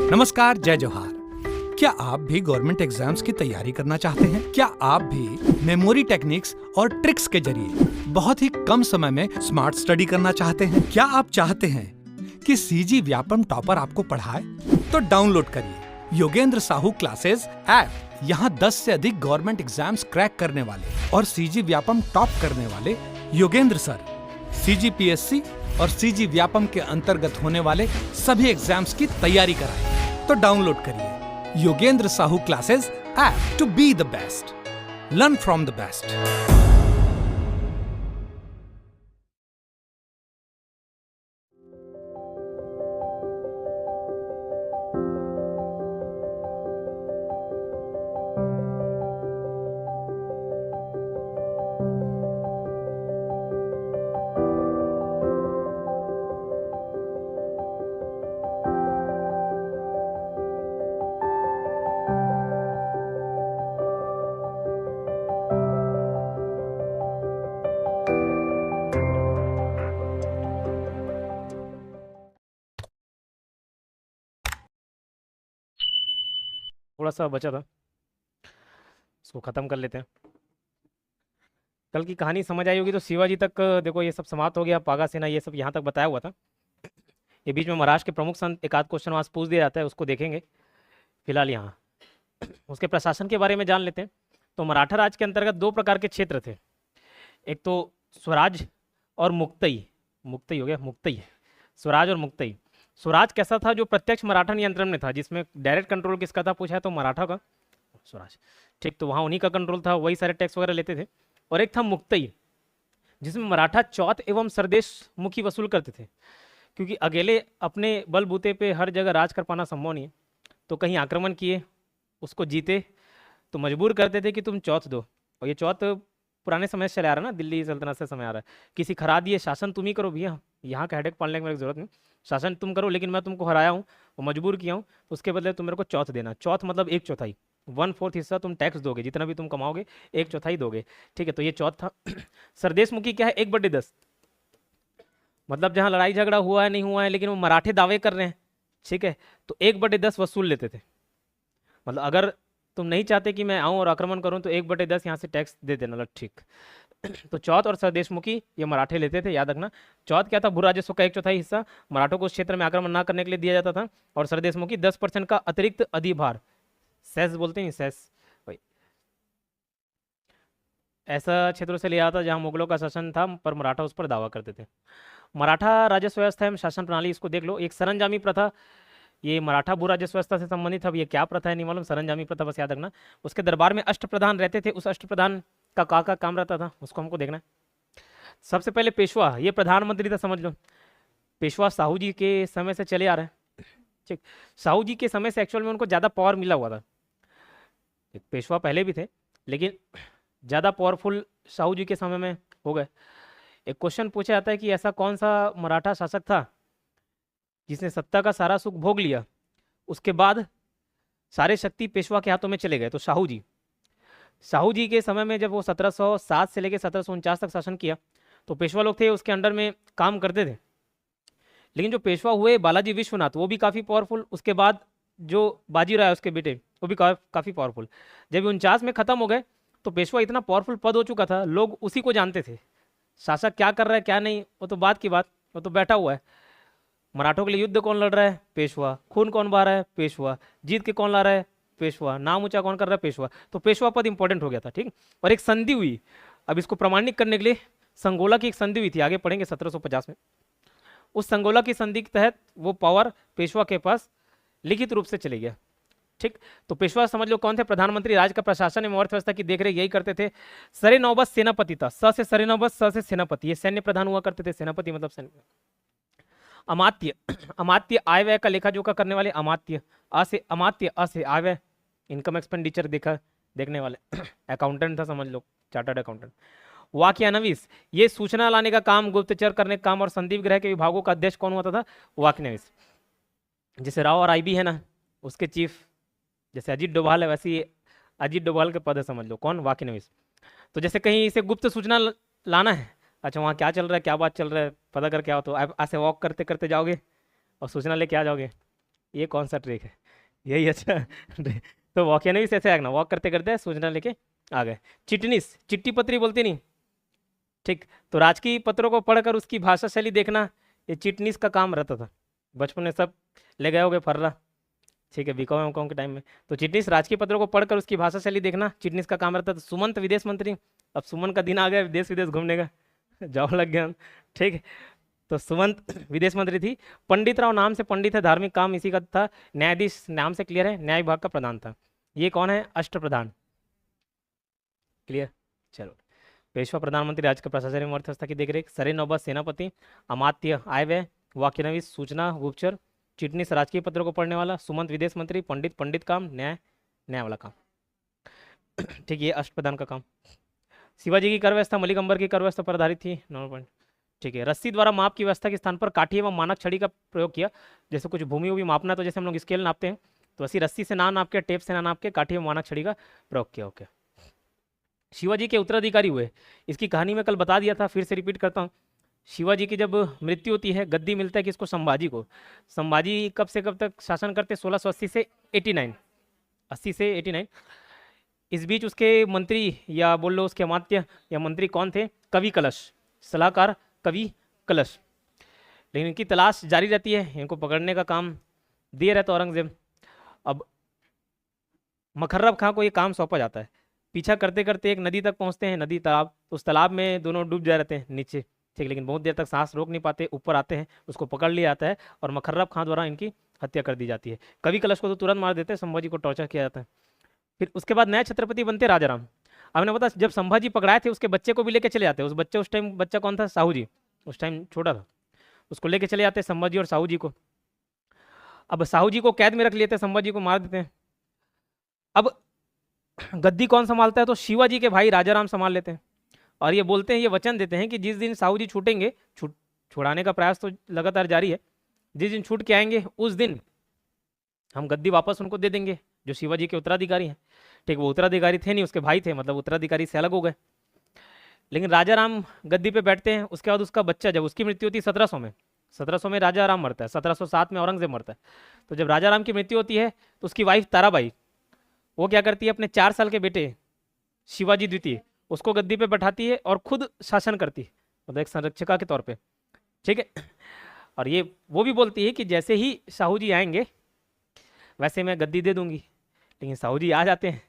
नमस्कार, जय जोहार। क्या आप भी गवर्नमेंट एग्जाम्स की तैयारी करना चाहते हैं? क्या आप भी मेमोरी टेक्निक्स और ट्रिक्स के जरिए बहुत ही कम समय में स्मार्ट स्टडी करना चाहते हैं? क्या आप चाहते हैं कि सीजी व्यापम टॉपर आपको पढ़ाए? तो डाउनलोड करिए योगेंद्र साहू क्लासेस ऐप। यहाँ 10 से अधिक गवर्नमेंट एग्जाम्स क्रैक करने वाले और सीजी व्यापम टॉप करने वाले योगेंद्र सर सीजीपीएससी और सीजी व्यापम के अंतर्गत होने वाले सभी एग्जाम्स की तैयारी कराएं। तो डाउनलोड करिए Yogendra Sahu classes app to be the best, learn from the best. थोड़ा सा बचा था, इसको ख़त्म कर लेते हैं। कल की कहानी समझ आई होगी तो शिवाजी तक देखो ये सब समाप्त हो गया, पागा सेना ये सब यहाँ तक बताया हुआ था। ये बीच में महाराष्ट्र के प्रमुख संत एक आध क्वेश्चन वहाँ से पूछ दिया जाता है, उसको देखेंगे फिलहाल यहाँ। उसके प्रशासन के बारे में जान लेते हैं। तो मराठा राज के अंतर्गत दो प्रकार के क्षेत्र थे, एक तो स्वराज और मुक्तई। मुक्तई हो गया, मुक्तई, स्वराज और मुक्तई। स्वराज कैसा था? जो प्रत्यक्ष मराठा नियंत्रण में था, जिसमें डायरेक्ट कंट्रोल किसका था पूछा है तो मराठा का स्वराज, ठीक। तो वहाँ उन्हीं का कंट्रोल था, वही सारे टैक्स वगैरह लेते थे। और एक था मुक्तई, जिसमें मराठा चौथ एवं सरदेश मुखी वसूल करते थे, क्योंकि अकेले अपने बलबूते पे हर जगह राज कर पाना संभव नहीं है। तो कहीं आक्रमण किए, उसको जीते तो मजबूर करते थे कि तुम चौथ दो। और ये चौथ पुराने समय से चले आ रहा है ना, दिल्ली सल्तनत से समय आ रहा है। किसी खरा दिए शासन तुम ही करो भैया, यहाँ का हेडेक पालने की मेरी जरूरत नहीं, शासन तुम करो, लेकिन मैं तुमको हराया हूँ और मजबूर किया हूँ, तो उसके बदले तुम मेरे को चौथ देना। चौथ मतलब 1/4, 1/4 हिस्सा तुम टैक्स दोगे, जितना भी तुम कमाओगे 1/4 दोगे, ठीक है। तो ये चौथ था। सरदेश मुखी क्या है? 1/10, मतलब जहाँ लड़ाई झगड़ा हुआ है नहीं हुआ है, लेकिन वो मराठे दावे कर रहे हैं, ठीक है, तो 1/10 वसूल लेते थे। मतलब अगर तुम नहीं चाहते कि मैं आऊँ और आक्रमण करूँ तो 1/10 यहाँ से टैक्स दे देना, ठीक। तो चौथ और सरदेश मुखी ये मराठे लेते थे, याद रखना। चौथ क्या था? भू राजस्व का 1/4 हिस्सा मराठों को उस क्षेत्र में आक्रमण ना करने के लिए दिया जाता था। और सरदेश मुखी 10% का अतिरिक्त अधिभार, सेस बोलते हैं, सेस भाई, ऐसा क्षेत्रों से लिया था जहां मुगलों का शासन था, पर मराठा उस पर दावा करते थे। मराठा राजस्व व्यवस्था एवं शासन प्रणाली, इसको देख लो। एक सरंजामी प्रथा, ये मराठा भू राजस्व व्यवस्था से संबंधित। अब ये क्या प्रथा है नहीं मालूम, सरंजामी प्रथा बस याद रखना। उसके दरबार में अष्टप्रधान रहते थे, उस अष्टप्रधान का काम रहता था, उसको हमको देखना है। सबसे पहले पेशवा, ये प्रधानमंत्री था समझ लो। पेशवा साहू जी के समय से चले आ रहे हैं, ठीक। साहू जी के समय से एक्चुअल में उनको ज़्यादा पावर मिला हुआ था। पेशवा पहले भी थे, लेकिन ज़्यादा पावरफुल साहू जी के समय में हो गए। एक क्वेश्चन पूछा जाता है कि ऐसा कौन सा मराठा शासक था जिसने सत्ता का सारा सुख भोग लिया, उसके बाद सारे शक्ति पेशवा के हाथों में चले गए? तो साहू जी। साहू जी के समय में जब वो 1707 से लेकर 1749 तक शासन किया, तो पेशवा लोग थे उसके अंडर में काम करते थे। लेकिन जो पेशवा हुए बालाजी विश्वनाथ, वो भी काफ़ी पावरफुल। उसके बाद जो बाजीराव उसके बेटे, वो भी काफ़ी पावरफुल। जब 49 में ख़त्म हो गए तो पेशवा इतना पावरफुल पद हो चुका था, लोग उसी को जानते थे। शासक क्या कर रहा है क्या नहीं, वो तो बात की बात, वो तो बैठा हुआ है। मराठों के लिए युद्ध कौन लड़ रहा है? पेशवा। खून कौन बहा रहा है? पेशवा। जीत के कौन ला रहा है? पेशवा। नाम ऊंचा कौन कर रहा है? पेशवा। तो पेशवा पद इंपॉर्टेंट हो गया था, ठीक। और एक संधि हुई, अब इसको प्रमाणित करने के लिए संगोला की एक संधि हुई थी, आगे पढ़ेंगे 1750 में। उस संगोला की संधि के तहत वो पावर पेशवा के पास लिखित रूप से चले गया, ठीक। तो पेशवा समझ लो कौन थे? प्रधानमंत्री, राज का प्रशासन एवं अर्थव्यवस्था की देखरेख यही करते थे। सरे नौबत सेनापति था, स से सरे नौबत, स से सेनापति, ये सैन्य प्रधान हुआ करते थे। सेनापति मतलब सैन्य। अमात्य, अमात्य आय व्यय का लेखा जोखा करने वाले अमात्य। अ से अमात्य, अ से आय व्यय, इनकम एक्सपेंडिचर देखने वाले अकाउंटेंट था समझ लो, चार्टर्ड अकाउंटेंट। वाक्यानवीस, ये सूचना लाने का काम, गुप्तचर करने का काम और संदीप ग्रह के विभागों का अध्यक्ष कौन होता था? वाक्यानवीस। जैसे राव और आईबी है ना, उसके चीफ, जैसे अजीत डोभाल है, वैसे ये अजीत डोभाल के पद है समझ लो, कौन? वाक्यानवीस। तो जैसे कहीं इसे गुप्त सूचना लाना है, अच्छा वहाँ क्या चल रहा है, क्या बात चल रहा है, पता कर क्या हो, तो आप ऐसे वॉक करते करते जाओगे और सूचना लेके आ जाओगे, ये कौन सा ट्रिक है? यही अच्छा तो वॉकिया भी ऐसे आगना, वॉक करते करते सूचना लेके आ गए। चिटनिस, चिट्ठी पत्री बोलते नहीं, ठीक। तो राजकीय पत्रों को पढ़कर उसकी भाषा शैली देखना, ये चिटनिस का काम रहता था। बचपन में सब ले गए होगे फर्रा, ठीक है, बीकॉम एमकॉम के टाइम में। तो चिटनिस राजकीय पत्रों को पढ़कर उसकी भाषा शैली देखना चिटनिस का काम रहता था। सुमंत विदेश मंत्री, अब सुमन का दिन आ गया देश विदेश घूमने का जाओ लग गया, ठीक है। तो सुमंत विदेश मंत्री थी। पंडित राव नाम से पंडित है, धार्मिक काम इसी का था। न्यायाधीश नाम से क्लियर है, न्याय विभाग का प्रधान था। ये कौन है? अष्टप्रधान, क्लियर। चलो, पेशवा प्रधानमंत्री राज्य के प्रशासन एवं अर्थव्यवस्था की देखरेख। सरे नौबत सेनापति। अमात्य आय व्यय। वाक्यनवीस सूचना गुप्तचर। चिटनिस राजकीय पत्रों को पढ़ने वाला। सुमंत विदेश मंत्री। पंडित पंडित काम। न्याय न्याय वाला काम, ठीक। ये अष्टप्रधान का काम। शिवाजी की कर व्यवस्था मलिक अंबर की कर व्यवस्था पर आधारित थी। 9 पॉइंट, ठीक है। रस्सी द्वारा माप की व्यवस्था के स्थान पर काठी एवं मानक छड़ी का प्रयोग किया। जैसे कुछ भूमि भी मापना, तो जैसे हम लोग स्केल नापते हैं, तो ऐसी रस्सी से ना नाप के, टेप से ना नाप के, काठी एवं मानक छड़ी का प्रयोग किया। ओके। शिवाजी के उत्तराधिकारी हुए, इसकी कहानी में कल बता दिया था, फिर से रिपीट करता हूँ। शिवाजी की जब मृत्यु होती है, गद्दी मिलता है किसको? संभाजी को। संभाजी कब से कब तक शासन करते? 1680 से 89, 80 से 89। इस बीच उसके मंत्री या बोल लो उसके अमात्य या मंत्री कौन थे? कवि कलश, सलाहकार कवि कलश। लेकिन इनकी तलाश जारी रहती है, इनको पकड़ने का काम दिए रहता औरंगजेब। अब मखर्रब खां को ये काम सौंपा जाता है। पीछा करते करते एक नदी तक पहुंचते हैं, नदी तालाब। उस तालाब में दोनों डूब जा रहते हैं नीचे, ठीक। लेकिन बहुत देर तक सांस रोक नहीं पाते, ऊपर आते हैं, उसको पकड़ लिया जाता है और मखर्रब खां द्वारा इनकी हत्या कर दी जाती है। कवि कलश को तो तुरंत मार देते हैं, संभाजी को टॉर्चर किया जाता है। फिर उसके बाद नए छत्रपति बनते राजाराम। आपने पता, जब संभाजी पकड़ाए थे, उसके बच्चे को भी लेके चले जाते। उस टाइम बच्चा कौन था? साहू जी, उस टाइम छोटा था। उसको लेके चले जाते संभाजी और साहू जी को। अब साहू जी को कैद में रख लेते, संभाजी को मार देते हैं। अब गद्दी कौन संभालता है? तो शिवाजी के भाई राजाराम संभाल लेते हैं। और ये बोलते हैं, ये वचन देते हैं कि जिस दिन साहू जी छूटेंगे, छुड़ाने का प्रयास तो लगातार जारी है, जिस दिन छूट के आएंगे उस दिन हम गद्दी वापस उनको दे देंगे, जो शिवाजी के उत्तराधिकारी हैं, ठीक। वो उत्तराधिकारी थे नहीं, उसके भाई थे, मतलब उत्तराधिकारी से अलग हो गए। लेकिन राजाराम गद्दी पे बैठते हैं। उसके बाद उसका बच्चा, जब उसकी मृत्यु होती है 1700 में, 1700 में राजाराम मरता है, 1707 में औरंगजेब मरता है। तो जब राजाराम की मृत्यु होती है, तो उसकी वाइफ ताराबाई, वो क्या करती है? अपने 4 साल के बेटे शिवाजी द्वितीय, उसको गद्दी पे बैठाती है और खुद शासन करती है, मतलब एक संरक्षिका के तौर पे, ठीक है। और ये वो भी बोलती है कि जैसे ही साहू जी आएंगे वैसे मैं गद्दी दे दूंगी। लेकिन साहू जी आ जाते हैं,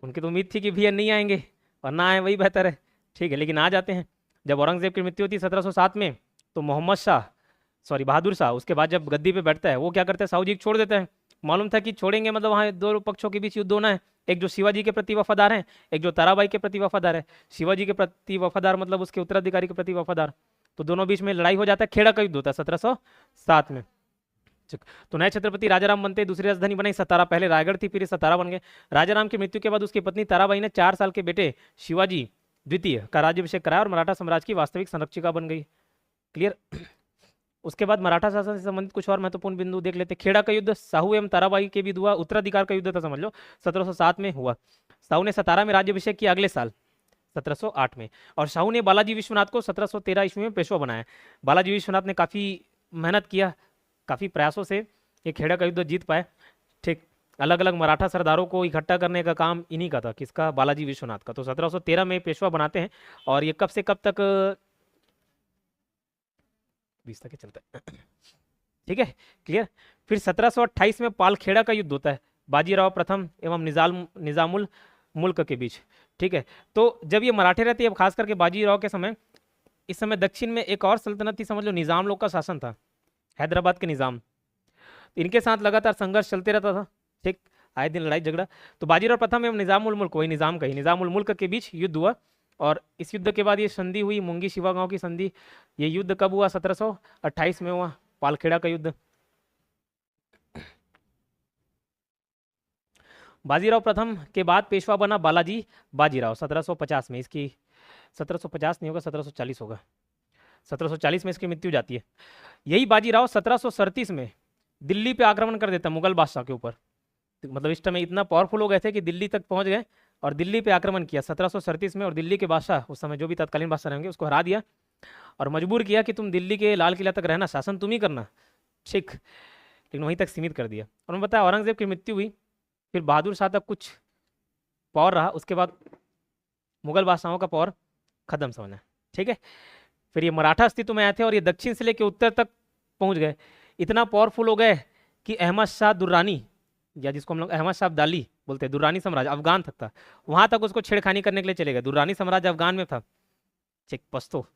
उनकी तो उम्मीद थी कि भैया नहीं आएंगे और ना आए वही बेहतर है, ठीक है, लेकिन आ जाते हैं। जब औरंगजेब की मृत्यु होती है 1707 में, तो बहादुर शाह उसके बाद जब गद्दी पे बैठता है, वो क्या करता है? साहू जी को छोड़ देता है। मालूम था कि छोड़ेंगे मतलब वहाँ दो पक्षों के बीच युद्ध होना है, एक जो शिवाजी के प्रति वफादार है, एक जो ताराबाई के प्रति वफादार है। शिवाजी के प्रति वफादार मतलब उसके उत्तराधिकारी के प्रति वफादार, तो दोनों बीच में लड़ाई हो जाता है। खेड़ा का युद्ध होता है 1707 में। तो नए छत्रपति राजाराम बनते, दूसरी राजधानी बनाई सतारा, पहले रायगढ़ थी, फिर सतारा बन गए। राजाराम की मृत्यु के बाद उसकी पत्नी ताराबाई ने 4 साल के बेटे शिवाजी द्वितीय का राज्याभिषेक कराया और मराठा साम्राज्य की वास्तविक संरक्षिका बन गई। क्लियर। उसके बाद मराठा शासन से संबंधित कुछ और महत्वपूर्ण बिंदु देख लेते। खेड़ा का युद्ध साहू एवं ताराबाई के बीच हुआ, उत्तराधिकार का युद्ध था समझ लो, 1707 में हुआ। साहू ने सतारा में राज्याभिषेक किया अगले साल 1708 में, और साहू ने बालाजी विश्वनाथ को 1713 ईस्वी में पेशवा बनाया। बालाजी विश्वनाथ ने काफी मेहनत किया, काफी प्रयासों से ये खेड़ा का युद्ध जीत पाए, ठीक। अलग अलग मराठा सरदारों को इकट्ठा करने का काम इन्हीं का था, किसका? बालाजी विश्वनाथ का। तो 1713 में पेशवा बनाते हैं, और ये कब से कब तक? 20 तक चलता है, ठीक है, क्लियर। फिर 1728 में पालखेड़ा का युद्ध होता है, बाजीराव प्रथम एवं निजामुल मुल्क के बीच, ठीक है। तो जब ये मराठे रहते हैं, खास करके बाजीराव के समय, इस समय दक्षिण में एक और सल्तनत थी, समझ लो, निजाम लोग का शासन था, हैदराबाद के निजाम। इनके साथ लगातार संघर्ष चलते रहता था, ठीक, आए दिन लड़ाई झगड़ा। तो बाजीराव प्रथम एवं निजामुल मुल्क, वही निजाम का ही, निजामुल मुल्क के बीच युद्ध हुआ, और इस युद्ध के बाद ये संधि हुई, मुंगी शिवा गांव की संधि। ये युद्ध कब हुआ? 1728 में हुआ, पालखेड़ा का युद्ध। बाजीराव प्रथम के बाद पेशवा बना बालाजी बाजीराव 1750 में। इसकी 1750 नहीं होगा, 1740 होगा, 1740 में इसकी मृत्यु जाती है। यही बाजीराव 1737 में दिल्ली पे आक्रमण कर देता मुगल बादशाह के ऊपर। मतलब इस समय इतना पावरफुल हो गए थे कि दिल्ली तक पहुंच गए और दिल्ली पे आक्रमण किया 1737 में। और दिल्ली के बादशाह, उस समय जो भी तत्कालीन बादशाह रहेंगे, उसको हरा दिया और मजबूर किया कि तुम दिल्ली के लाल किला तक रहना, शासन तुम ही करना, ठीक। लेकिन वहीं तक सीमित कर दिया। और उन्होंने बताया औरंगजेब की मृत्यु हुई, फिर बहादुर शाह तक कुछ पावर रहा, उसके बाद मुगल बादशाहों का पावर खत्म समझना। ठीक है, फिर ये मराठा अस्तित्व में आए थे और ये दक्षिण से लेकर उत्तर तक पहुंच गए, इतना पावरफुल हो गए कि अहमद शाह दुर्रानी, या जिसको हम लोग अहमद शाह अब्दाली बोलते हैं, दुर्रानी साम्राज्य अफगान तक था, वहां तक उसको छेड़खानी करने के लिए चले गए। दुर्रानी साम्राज्य अफगान में था, चेक पश्तो,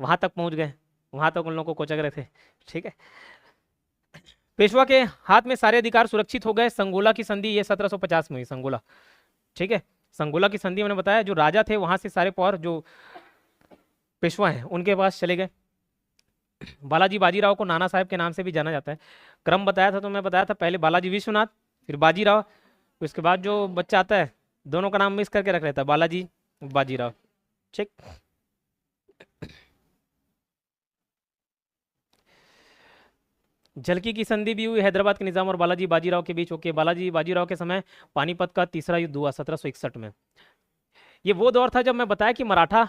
वहां तक पहुंच गए, वहां तक उन लोगों को कोचक रहे थे। ठीक है, पेशवा के हाथ में सारे अधिकार सुरक्षित हो गए। संगोला की संधि ये 1750 में हुई, संगोला। ठीक है, संगोला की संधि मैंने बताया, जो राजा थे वहां से सारे पावर जो पेशवा हैं उनके पास चले गए। बालाजी बाजीराव को नाना साहब के नाम से भी जाना जाता है। क्रम बताया था तो मैं बताया था, पहले बालाजी विश्वनाथ, फिर बाजीराव, फिर उसके बाद जो बच्चा आता है दोनों का नाम मिक्स करके रख लेता है, बालाजी बाजीराव। ठीक, झलकी की संधि भी हुई हैदराबाद के निजाम और बालाजी बाजीराव के बीच। ओके, बालाजी बाजीराव के समय पानीपत का तीसरा युद्ध हुआ 1761 में। ये वो दौर था जब मैं बताया कि मराठा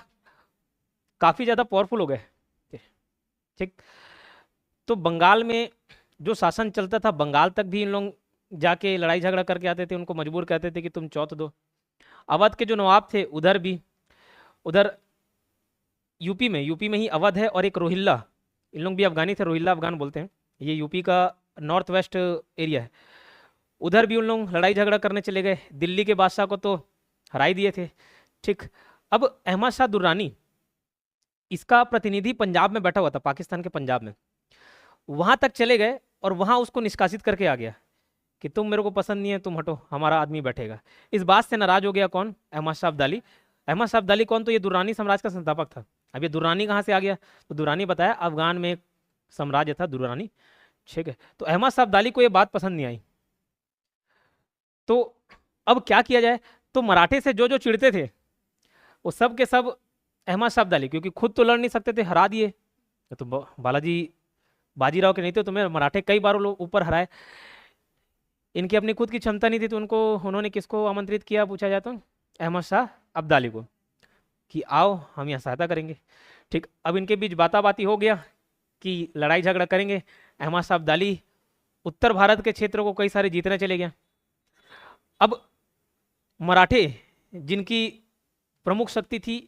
काफी ज्यादा पावरफुल हो गए। ठीक, तो बंगाल में जो शासन चलता था, बंगाल तक भी इन लोग जाके लड़ाई झगड़ा करके आते थे, उनको मजबूर करते थे कि तुम चौथ दो। अवध के जो नवाब थे उधर भी, उधर यूपी में ही अवध है और एक रोहिल्ला, इन लोग भी अफगानी थे, रोहिल्ला अफगान बोलते हैं, ये यूपी का नॉर्थ वेस्ट एरिया है, उधर भी उन लोग लड़ाई झगड़ा करने चले गए। दिल्ली के बादशाह को तो हरा ही दिए थे। ठीक, अब अहमद शाह दुर्रानी, इसका प्रतिनिधि पंजाब में बैठा हुआ था, पाकिस्तान के पंजाब में, वहां तक चले गए और वहां उसको निष्कासित करके आ गया कि तुम मेरे को पसंद नहीं है, तुम हटो, हमारा आदमी बैठेगा। इस बात से नाराज हो गया कौन? अहमद शाह अब्दाली। अहमद शाह अब्दाली कौन? तो ये दुर्रानी साम्राज्य का संस्थापक था। अब ये दुर्रानी कहाँ से आ गया? तो दुर्रानी बताया अफगान में एक साम्राज्य था दुर्रानी। ठीक है, तो अहमद शाह अब्दाली को ये बात पसंद नहीं आई, तो अब क्या किया जाए? तो मराठे से जो जो चिढ़ते थे वो सब के सब अहमद शाह अब्दाली, क्योंकि खुद तो लड़ नहीं सकते थे, हरा दिए, तो बालाजी बाजीराव के नहीं थे, तो मैं मराठे कई बार लोग ऊपर हराए, इनकी अपनी खुद की क्षमता नहीं थी, तो उनको उन्होंने किसको आमंत्रित किया पूछा जाए तो अहमद शाह अब्दाली को, कि आओ हम यहाँ सहायता करेंगे। ठीक, अब इनके बीच बाताबाती हो गया कि लड़ाई झगड़ा करेंगे। अहमद शाह अब्दाली उत्तर भारत के क्षेत्रों को कई सारे जीतने चले गए। अब मराठे जिनकी प्रमुख शक्ति थी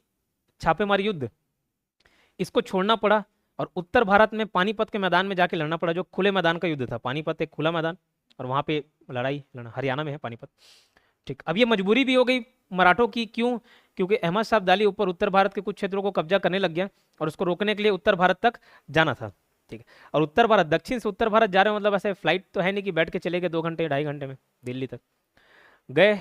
छापेमारी युद्ध, इसको छोड़ना पड़ा और उत्तर भारत में पानीपत के मैदान में जाके लड़ना पड़ा, जो खुले मैदान का युद्ध था। पानीपत एक खुला मैदान और वहां पे लड़ाई लड़ना, हरियाणा में है पानीपत। ठीक, अब ये मजबूरी भी हो गई मराठों की, क्यों? क्योंकि अहमद शाह अब्दाली ऊपर उत्तर भारत के कुछ क्षेत्रों को कब्जा करने लग गया और उसको रोकने के लिए उत्तर भारत तक जाना था। ठीक है, और उत्तर भारत, दक्षिण से उत्तर भारत जा रहे हो, मतलब ऐसे फ्लाइट तो है नहीं कि बैठ के चले गए 2 घंटे 2.5 घंटे में दिल्ली तक गए।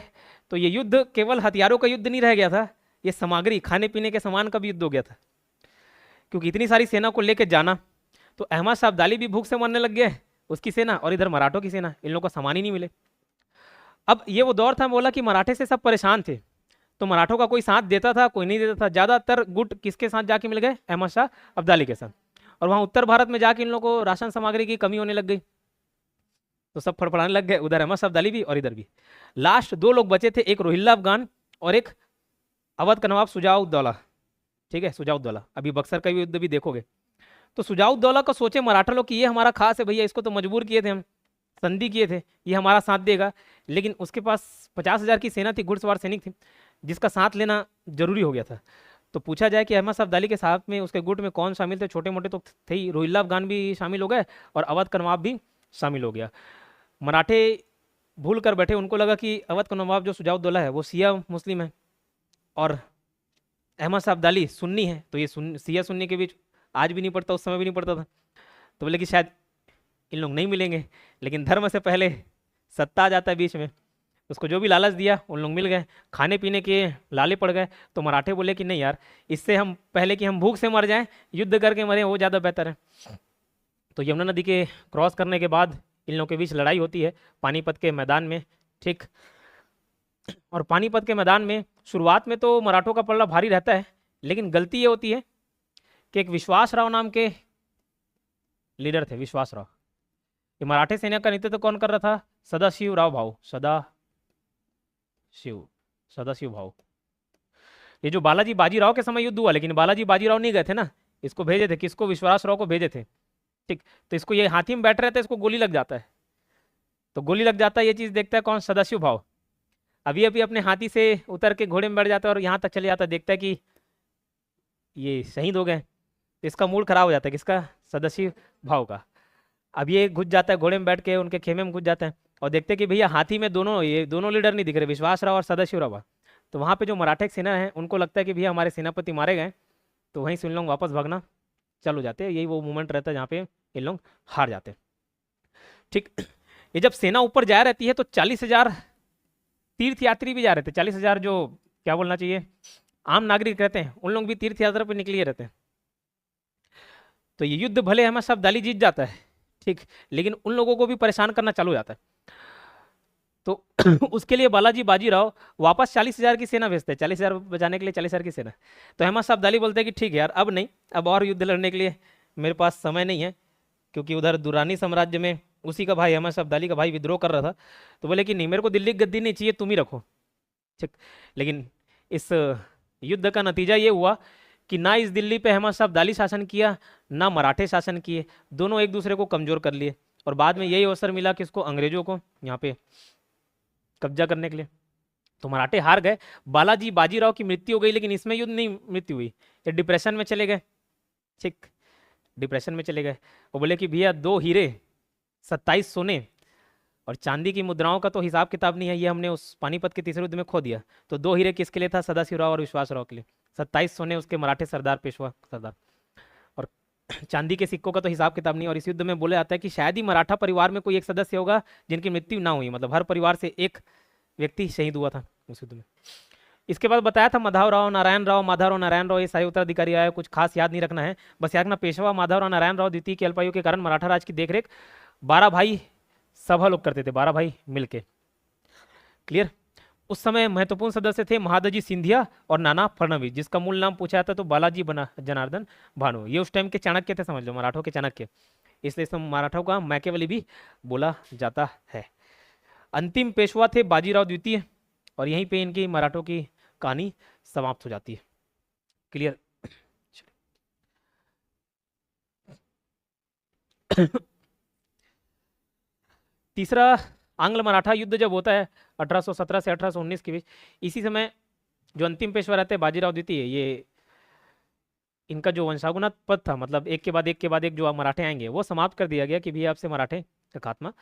तो ये युद्ध केवल हथियारों का युद्ध नहीं रह गया था, ये सामग्री, खाने पीने के सामान का भी युद्ध हो गया था, क्योंकि इतनी सारी सेना को लेकर जाना, तो अहमद शाह अब्दाली भी भूख से मरने लग गए, उसकी सेना, और इधर मराठों की सेना, इन लोगों को सामान ही नहीं मिले। अब ये वो दौर था, बोला कि मराठे से सब परेशान थे, तो मराठों का कोई साथ देता था, कोई नहीं देता था। ज्यादातर गुट किसके साथ जाके मिल गए? अहमद शाह अब्दाली के साथ। और वहां उत्तर भारत में जाके इन लोगों को राशन सामग्री की कमी होने लग गई, तो सब फड़फड़ाने लग गए, उधर अहमद शाह अब्दाली भी और इधर भी। लास्ट 2 लोग बचे थे, एक रोहिल्ला अफगान और एक अवध का नवाब सुजाउद्दौला। ठीक है, सुजाउद्दौला, अभी बक्सर का युद्ध भी देखोगे। तो सुजाउद्दौला को सोचे मराठा लोग कि ये हमारा खास है भैया, इसको तो मजबूर किए थे हम, संधि किए थे, ये हमारा साथ देगा, लेकिन उसके पास 50,000 की सेना थी, घुड़सवार सैनिक थे, जिसका साथ लेना जरूरी हो गया था। तो पूछा जाए कि अहमद शाह अब्दाली के साथ में उसके गुट में कौन शामिल थे? छोटे मोटे तो थे ही, रोहिल्ला अफगान भी शामिल हो गए और अवध का नवाब भी शामिल हो गया। मराठे भूल कर बैठे, उनको लगा कि अवध का नवाब जो सुजाउद्दौला है वो शिया मुस्लिम है और अहमद शाह अब्दाली सुन्नी है, तो ये शिया सुन्नी के बीच आज भी नहीं पड़ता, उस समय भी नहीं पड़ता था, तो बोले कि शायद इन लोग नहीं मिलेंगे। लेकिन धर्म से पहले सत्ता आ जाता है बीच में, उसको जो भी लालच दिया उन लोग मिल गए, खाने पीने के लाले पड़ गए। तो मराठे बोले कि नहीं यार, इससे हम पहले कि हम भूख से मर जाएं, युद्ध करके मरें, वो ज़्यादा बेहतर है। तो यमुना नदी के क्रॉस करने के बाद इन लोगों के बीच लड़ाई होती है पानीपत के मैदान में। ठीक, और पानीपत के मैदान में शुरुआत में तो मराठों का पलड़ा भारी रहता है, लेकिन गलती ये होती है कि एक विश्वास राव नाम के लीडर थे, विश्वास राव। ये मराठे सेना का नेतृत्व कौन कर रहा था? सदाशिव राव भाऊ, सदाशिव भाऊ। ये जो बालाजी बाजीराव के समय युद्ध हुआ, लेकिन बालाजी बाजीराव नहीं गए थे ना, इसको भेजे थे, किसको? विश्वास राव को भेजे थे। ठीक, तो इसको ये हाथी में बैठ रहता है, इसको गोली लग जाता है, तो गोली लग जाता है, ये चीज देखता है कौन, सदाशिव भाव। अभी अभी अपने हाथी से उतर के घोड़े में बैठ जाता है और यहाँ तक चले जाता है, देखता है कि ये शहीद हो गए, तो इसका मूड खराब हो जाता है, किसका, सदाशिव भाव का। अब ये घुस जाता है घोड़े में बैठ के, उनके खेमे में घुस जाते हैं और देखते हैं कि भैया हाथी में दोनों, ये दोनों लीडर नहीं दिख रहे, विश्वासराव और सदाशिवराव। तो वहाँ पे जो मराठा सेना है उनको लगता है कि भैया हमारे सेनापति मारे गए, तो वहीं से उन लोग वापस भागना चालू जाते हैं। यही वो मोमेंट रहता है जहाँ पे ये लोग हार जाते हैं। ठीक, ये जब सेना ऊपर जा रहती है तो 40,000 तीर्थ यात्री भी जा रहे थे, 40,000 जो क्या बोलना चाहिए आम नागरिक रहते हैं, उन लोग भी तीर्थ यात्रा पर निकले रहते हैं। तो ये युद्ध भले हमें सब दाली जीत जाता है, ठीक, लेकिन उन लोगों को भी परेशान करना चालू हो जाता है। तो उसके लिए बालाजी बाजीराव वापस 40,000 की सेना भेजते हैं, 40,000 बचाने के लिए 40,000 की सेना। तो अहमद शाह अब्दाली बोलते हैं कि ठीक है यार, अब नहीं, अब और युद्ध लड़ने के लिए मेरे पास समय नहीं है, क्योंकि उधर दुरानी साम्राज्य में उसी का भाई अहमद शाह अब्दाली का भाई विद्रोह कर रहा था। तो बोले कि नहीं, मेरे को दिल्ली की गद्दी नहीं चाहिए, तुम ही रखो। ठीक, लेकिन इस युद्ध का नतीजा ये हुआ कि ना इस दिल्ली पे अहमद शाह अब्दाली शासन किया, ना मराठे शासन किए, दोनों एक दूसरे को कमजोर कर लिए। और बाद में यही अवसर मिला कि इसको अंग्रेजों को यहाँ पे कब्जा करने के लिए। तो मराठे हार गए, बालाजी बाजीराव की मृत्यु हो गई, लेकिन इसमें युद्ध नहीं मृत्यु हुई, ये डिप्रेशन में चले गए। ठीक, डिप्रेशन में चले गए। वो बोले कि भैया 2 हीरे 27 सोने और चांदी की मुद्राओं का तो हिसाब किताब नहीं है, ये हमने उस पानीपत के तीसरे युद्ध में खो दिया। तो 2 हीरे किसके लिए था, सदाशिवराव और विश्वासराव के लिए। 27 सोने उसके मराठे सरदार, पेशवा सरदार, और चांदी के सिक्कों का तो हिसाब किताब नहीं। और इस युद्ध में बोला जाता है कि शायद ही मराठा परिवार में कोई एक सदस्य होगा जिनकी मृत्यु ना हुई, मतलब हर परिवार से एक व्यक्ति शहीद हुआ था उस युद्ध में। इसके बाद बताया था माधवराव नारायण राव, ये सारे उत्तराधिकारी आए, कुछ खास याद नहीं रखना है, बस याद रखना पेशवा माधवराव नारायण राव द्वितीय की अल्पायु के कारण मराठा राज की देखरेख 12 भाई सभा लोग करते थे, 12 भाई मिलके। क्लियर। उस समय महत्वपूर्ण सदस्य थे महादजी सिंधिया और नाना फडणवीस, जिसका मूल नाम पूछा जाता तो बालाजी बना जनार्दन भानु। ये उस टाइम के चाणक्य थे, समझ लो, मराठों के चाणक्य, इसलिए इस मराठों का मैकेवली भी बोला जाता है। अंतिम पेशवा थे बाजीराव द्वितीय, और यहीं पे इनकी मराठों की कहानी समाप्त हो जाती है। क्लियर। तीसरा आंग्ल मराठा युद्ध जब होता है 1817 से 1819 के बीच, इसी समय जो अंतिम पेशवा रहते हैं बाजीराव द्वितीय, ये इनका जो वंशागुना पद था, मतलब एक के बाद एक के बाद एक जो मराठे आएंगे, वो समाप्त कर दिया गया कि भैया आपसे मराठे का खात्मा।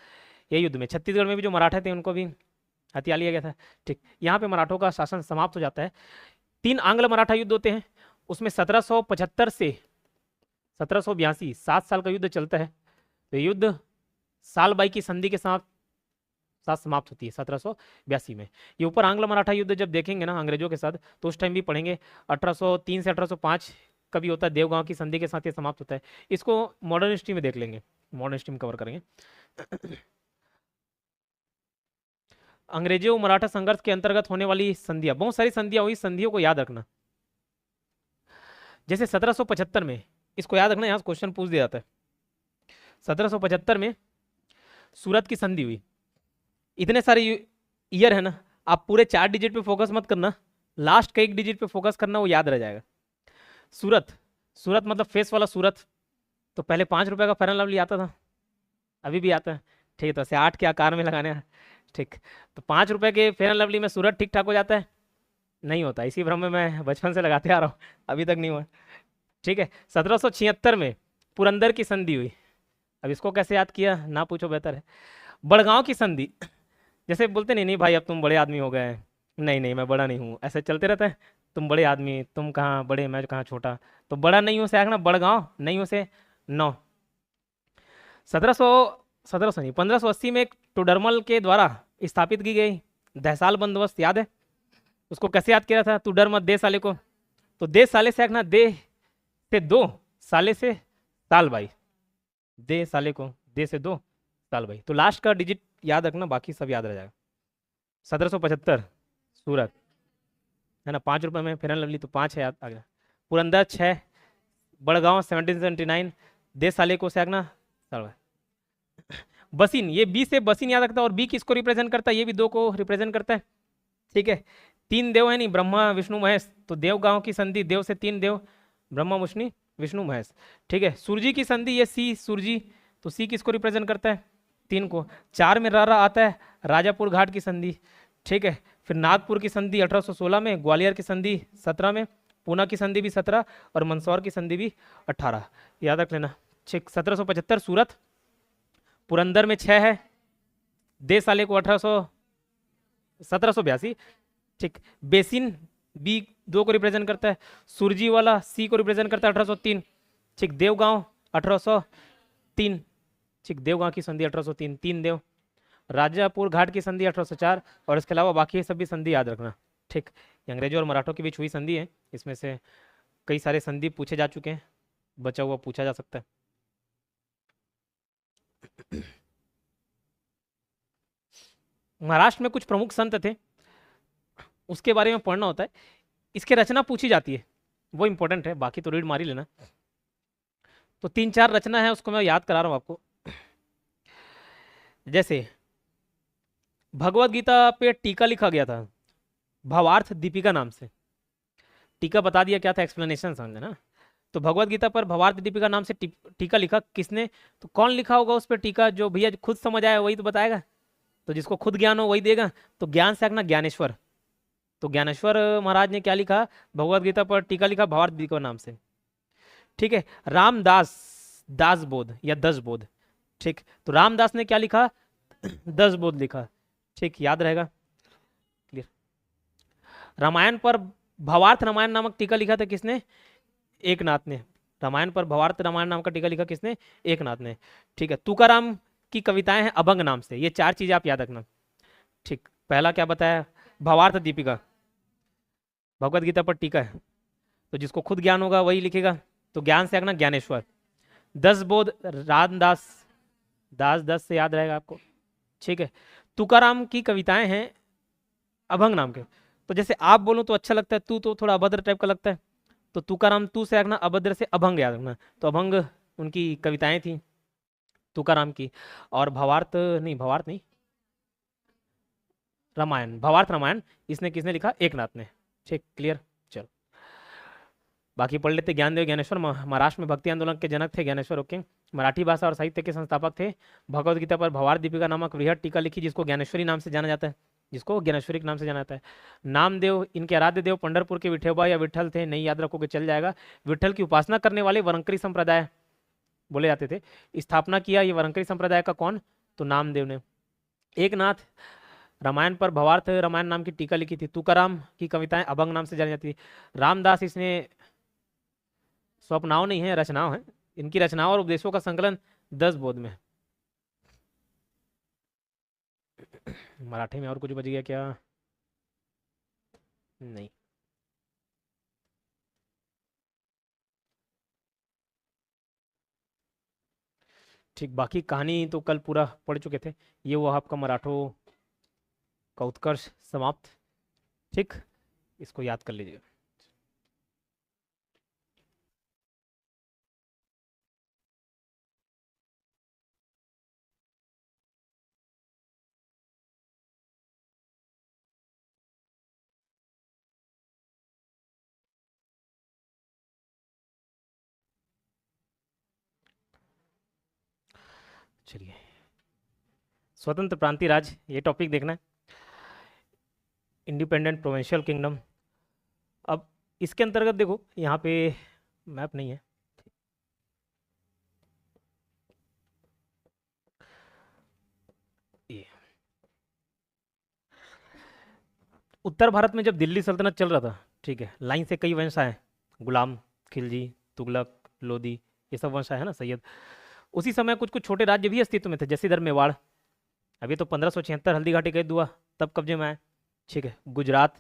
ये युद्ध में छत्तीसगढ़ में भी जो मराठे थे उनको भी हथिया लिया गया था। ठीक, यहाँ पे मराठों का शासन समाप्त हो जाता है। 3 आंग्ल मराठा युद्ध होते हैं, उसमें 1775 से 1782 7 साल का युद्ध चलता है। तो युद्ध सालबाई की संधि के साथ समाप्त होती है 1782 में। ये ऊपर आंग्ल मराठा युद्ध जब देखेंगे ना अंग्रेजों के साथ, तो उस टाइम भी पढ़ेंगे 1803 से 1805 कभी होता है, देवगांव की संधि के साथ ये समाप्त होता है। इसको मॉडर्न हिस्ट्री में देख लेंगे, मॉडर्न हिस्ट्री में कवर करेंगे। अंग्रेजों मराठा संघर्ष के अंतर्गत होने वाली संधियां, बहुत सारी संधियां हुई, संधियों को याद रखना। जैसे 1775 में, इसको याद रखना, यहाँ क्वेश्चन पूछ दिया जाता है। 1775 में सूरत की संधि हुई। इतने सारे ईयर है ना, आप पूरे 4 डिजिट पे फोकस मत करना, लास्ट का 1 डिजिट पे फोकस करना, वो याद रह जाएगा। सूरत, सूरत मतलब फेस वाला सूरत। तो पहले 5 रुपए का फेयर एंड लवली आता था, अभी भी आता है, ठीक है, तो ऐसे 8 के आकार में लगाने हैं। ठीक, तो 5 रुपए के फेयर एंड लवली में सूरत ठीक ठाक हो जाता है, नहीं होता। इसी भ्रम में मैं बचपन से लगाते आ रहा हूँ, अभी तक नहीं हुआ। ठीक है, 1776 में पुरंदर की संधि हुई। अब इसको कैसे याद किया ना पूछो, बेहतर है। बड़गांव की संधि, जैसे बोलते नहीं भाई अब तुम बड़े आदमी हो गए, नहीं मैं बड़ा नहीं हूँ, ऐसे चलते रहता है। तुम बड़े आदमी, तुम कहाँ बड़े, मैं कहाँ छोटा, तो बड़ा नहीं हूँ से आखना बड़गांव, नहीं हूँ से 9। 1580 में टुडरमल के द्वारा स्थापित की गई दहसाल बंदोबस्त, याद है? उसको कैसे याद किया था? तू डर मत दे साले को, तो दे साले से आखना दे से 2, साले से साल भाई, दे साले को, दे से 2 साल भाई। तो लास्ट का डिजिट याद रखना, बाकी सब याद रह जाएगा। 1775 सूरत है ना, 5 रुपए में फेयर एंड लवली, तो 5 है याद आ गया। पुरंदर 6, बड़गांव 1779, दे साले को से आगना साल भाई। बसीन, ये बी से बसीन याद रखता है, और बी किसको रिप्रेजेंट करता है? ये भी 2 को रिप्रेजेंट करता है। ठीक है, 3 देव है नहीं, ब्रह्मा विष्णु महेश, तो देव गांव की संधि, देव से 3 देव, ब्रह्मा विष्णु विष्णु महेश। ठीक है, सुरजी की संधि, ये सी सुरजी, तो सी किसको रिप्रेजेंट करता है? 3 को। 4 में रा आता है, राजापुर घाट की संधि। ठीक है, फिर नागपुर की संधि 1816 में, ग्वालियर की संधि 17 में, पूना की संधि भी 17 और मंदसौर की संधि भी 18, याद रख लेना। ठीक, 1775 सूरत, पुरंदर में 6 है, दे साले को 1782। ठीक, बेसिन बी 2 को रिप्रेजेंट करता है, सुरजी वाला सी को रिप्रेजेंट करता है 1803। ठीक, देवगांव 1803। ठीक, देवगांव की संधि 1803, 3 देव। राजापुर घाट की संधि 1804 और इसके अलावा बाकी सभी संधि याद रखना। ठीक, अंग्रेजों और मराठों के बीच हुई संधि है, इसमें से कई सारे संधि पूछे जा चुके हैं, बचा हुआ पूछा जा सकता है। महाराष्ट्र में कुछ प्रमुख संत थे, उसके बारे में पढ़ना होता है, इसके रचना पूछी जाती है, वो इंपॉर्टेंट है, बाकी तो रीड मार ही लेना। तो 3-4 रचना है, उसको मैं याद करा रहा हूं आपको। जैसे भगवत गीता पे टीका लिखा गया था भावार्थ दीपिका नाम से, टीका बता दिया क्या था, एक्सप्लेनेशन समझे ना। तो भगवत गीता पर भावार्थ दीपिका नाम से टीका लिखा किसने? तो कौन लिखा होगा उस पर टीका? जो भैया खुद समझ आया वही तो बताएगा, तो जिसको खुद ज्ञान हो वही देगा। तो ज्ञान से आगना ज्ञानेश्वर, तो ज्ञानेश्वर महाराज ने क्या लिखा? भगवत गीता पर टीका लिखा भावार्थ दीपिका नाम से। ठीक है, रामदास, दास बोध या 10 बोध। ठीक, तो रामदास ने क्या लिखा? 10 बोध लिखा। ठीक, याद रहेगा, क्लियर। रामायण पर भावार्थ रामायण नामक टीका लिखा था किसने? एकनाथ ने। रामायण पर भावार्थ रामायण नाम का टीका लिखा किसने? एकनाथ ने। ठीक है, तुकाराम की कविताएं हैं अभंग नाम से, ये 4 चीजें आप याद रखना। ठीक, पहला क्या बताया? भावार्थ दीपिका, भगवत गीता पर टीका है, तो जिसको खुद ज्ञान होगा वही लिखेगा, तो ज्ञान से आगना ज्ञानेश्वर। 10 बोध रामदास, दास 10 से याद रहेगा आपको। ठीक है, तुकाराम की कविताएं हैं अभंग नाम के, तो जैसे आप बोलो तो अच्छा लगता है, तू तो थोड़ा अभद्र टाइप का लगता है, तो तुकाराम तू से आगना, अभद्र से अभंग याद रखना। तो अभंग उनकी कविताएं थी तुकाराम की। और भावार्थ नहीं, रामायण, भावार्थ रामायण इसने किसने लिखा? एकनाथ ने। ठीक, क्लियर। चलो बाकी पढ़ लेते। ज्ञानदेव ज्ञानेश्वर महाराष्ट्र में भक्ति आंदोलन के जनक थे ज्ञानेश्वर। ओके, मराठी भाषा और साहित्य के संस्थापक थे। भगवत गीता पर भावार्थ दीपिका नामक वृहद टीका लिखी, जिसको ज्ञानेश्वरी नाम से जाना जाता है, जिसको ज्ञानेश्वरी के नाम से जाना जाता है। नामदेव इनके आराध्य देव पंढरपुर के विठोबा या विठल थे, नहीं याद रखोगे चल जाएगा। विठल की उपासना करने वाले वरंकरी संप्रदाय बोले जाते थे। स्थापना किया ये वरंकरी संप्रदाय का कौन? तो नामदेव ने। एकनाथ रामायण पर भावार्थ रामायण नाम की टीका लिखी थी। तुकाराम की कविताएं अभंग नाम से जानी जाती थी। रामदास इसने स्वप्नाओं नहीं है, रचनाओं है, इनकी रचनाओं और उपदेशों का संकलन 10 बोध में। मराठी में और कुछ बच गया क्या? नहीं। ठीक, बाकी कहानी तो कल पूरा पढ़ चुके थे। ये वो आपका मराठों का उत्कर्ष समाप्त। ठीक, इसको याद कर लीजिए। चलिए, स्वतंत्र प्रांतीय राज्य, ये टॉपिक देखना है। Independent provincial kingdom. अब इसके अंतर्गत देखो, यहाँ पे मैप नहीं है, ये उत्तर भारत में जब दिल्ली सल्तनत चल रहा था, ठीक है, लाइन से कई वंश आए, गुलाम, खिलजी, तुगलक, लोधी, ये सब वंश आए हैं ना, सैयद। उसी समय कुछ कुछ छोटे राज्य भी अस्तित्व में थे, जैसे इधर मेवाड़, अभी तो 1576 हल्दी घाटी कैद हुआ तब कब्जे में आए। ठीक है, गुजरात,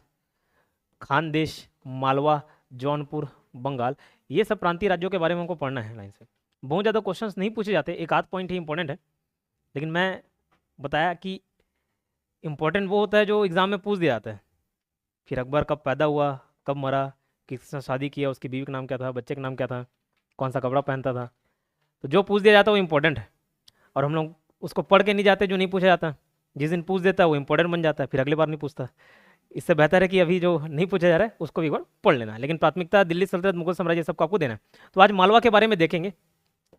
खानदेश, मालवा, जौनपुर, बंगाल, ये सब प्रांतीय राज्यों के बारे में हमको पढ़ना है लाइन से। बहुत ज़्यादा क्वेश्चंस नहीं पूछे जाते, एक आध पॉइंट ही इंपॉर्टेंट है, लेकिन मैं बताया कि इंपॉर्टेंट वो होता है जो एग्जाम में पूछ दिया जाता है। फिर अकबर कब पैदा हुआ, कब मरा, किसके साथ शादी किया, उसकी बीवी का नाम क्या था, बच्चे का नाम क्या था, कौन सा कपड़ा पहनता था, तो जो पूछ दिया जाता है वो इंपॉर्टेंट है। और हम लोग उसको पढ़ के नहीं जाते, जो नहीं पूछा जाता, जिस दिन पूछ देता है वो इंपॉर्टेंट बन जाता है, फिर अगली बार नहीं पूछता। इससे बेहतर है कि अभी जो नहीं पूछा जा रहा है उसको भी एक बार पढ़ लेना, लेकिन प्राथमिकता दिल्ली सल्तनत, मुगल साम्राज्य सबको आपको देना है। तो आज मालवा के बारे में देखेंगे,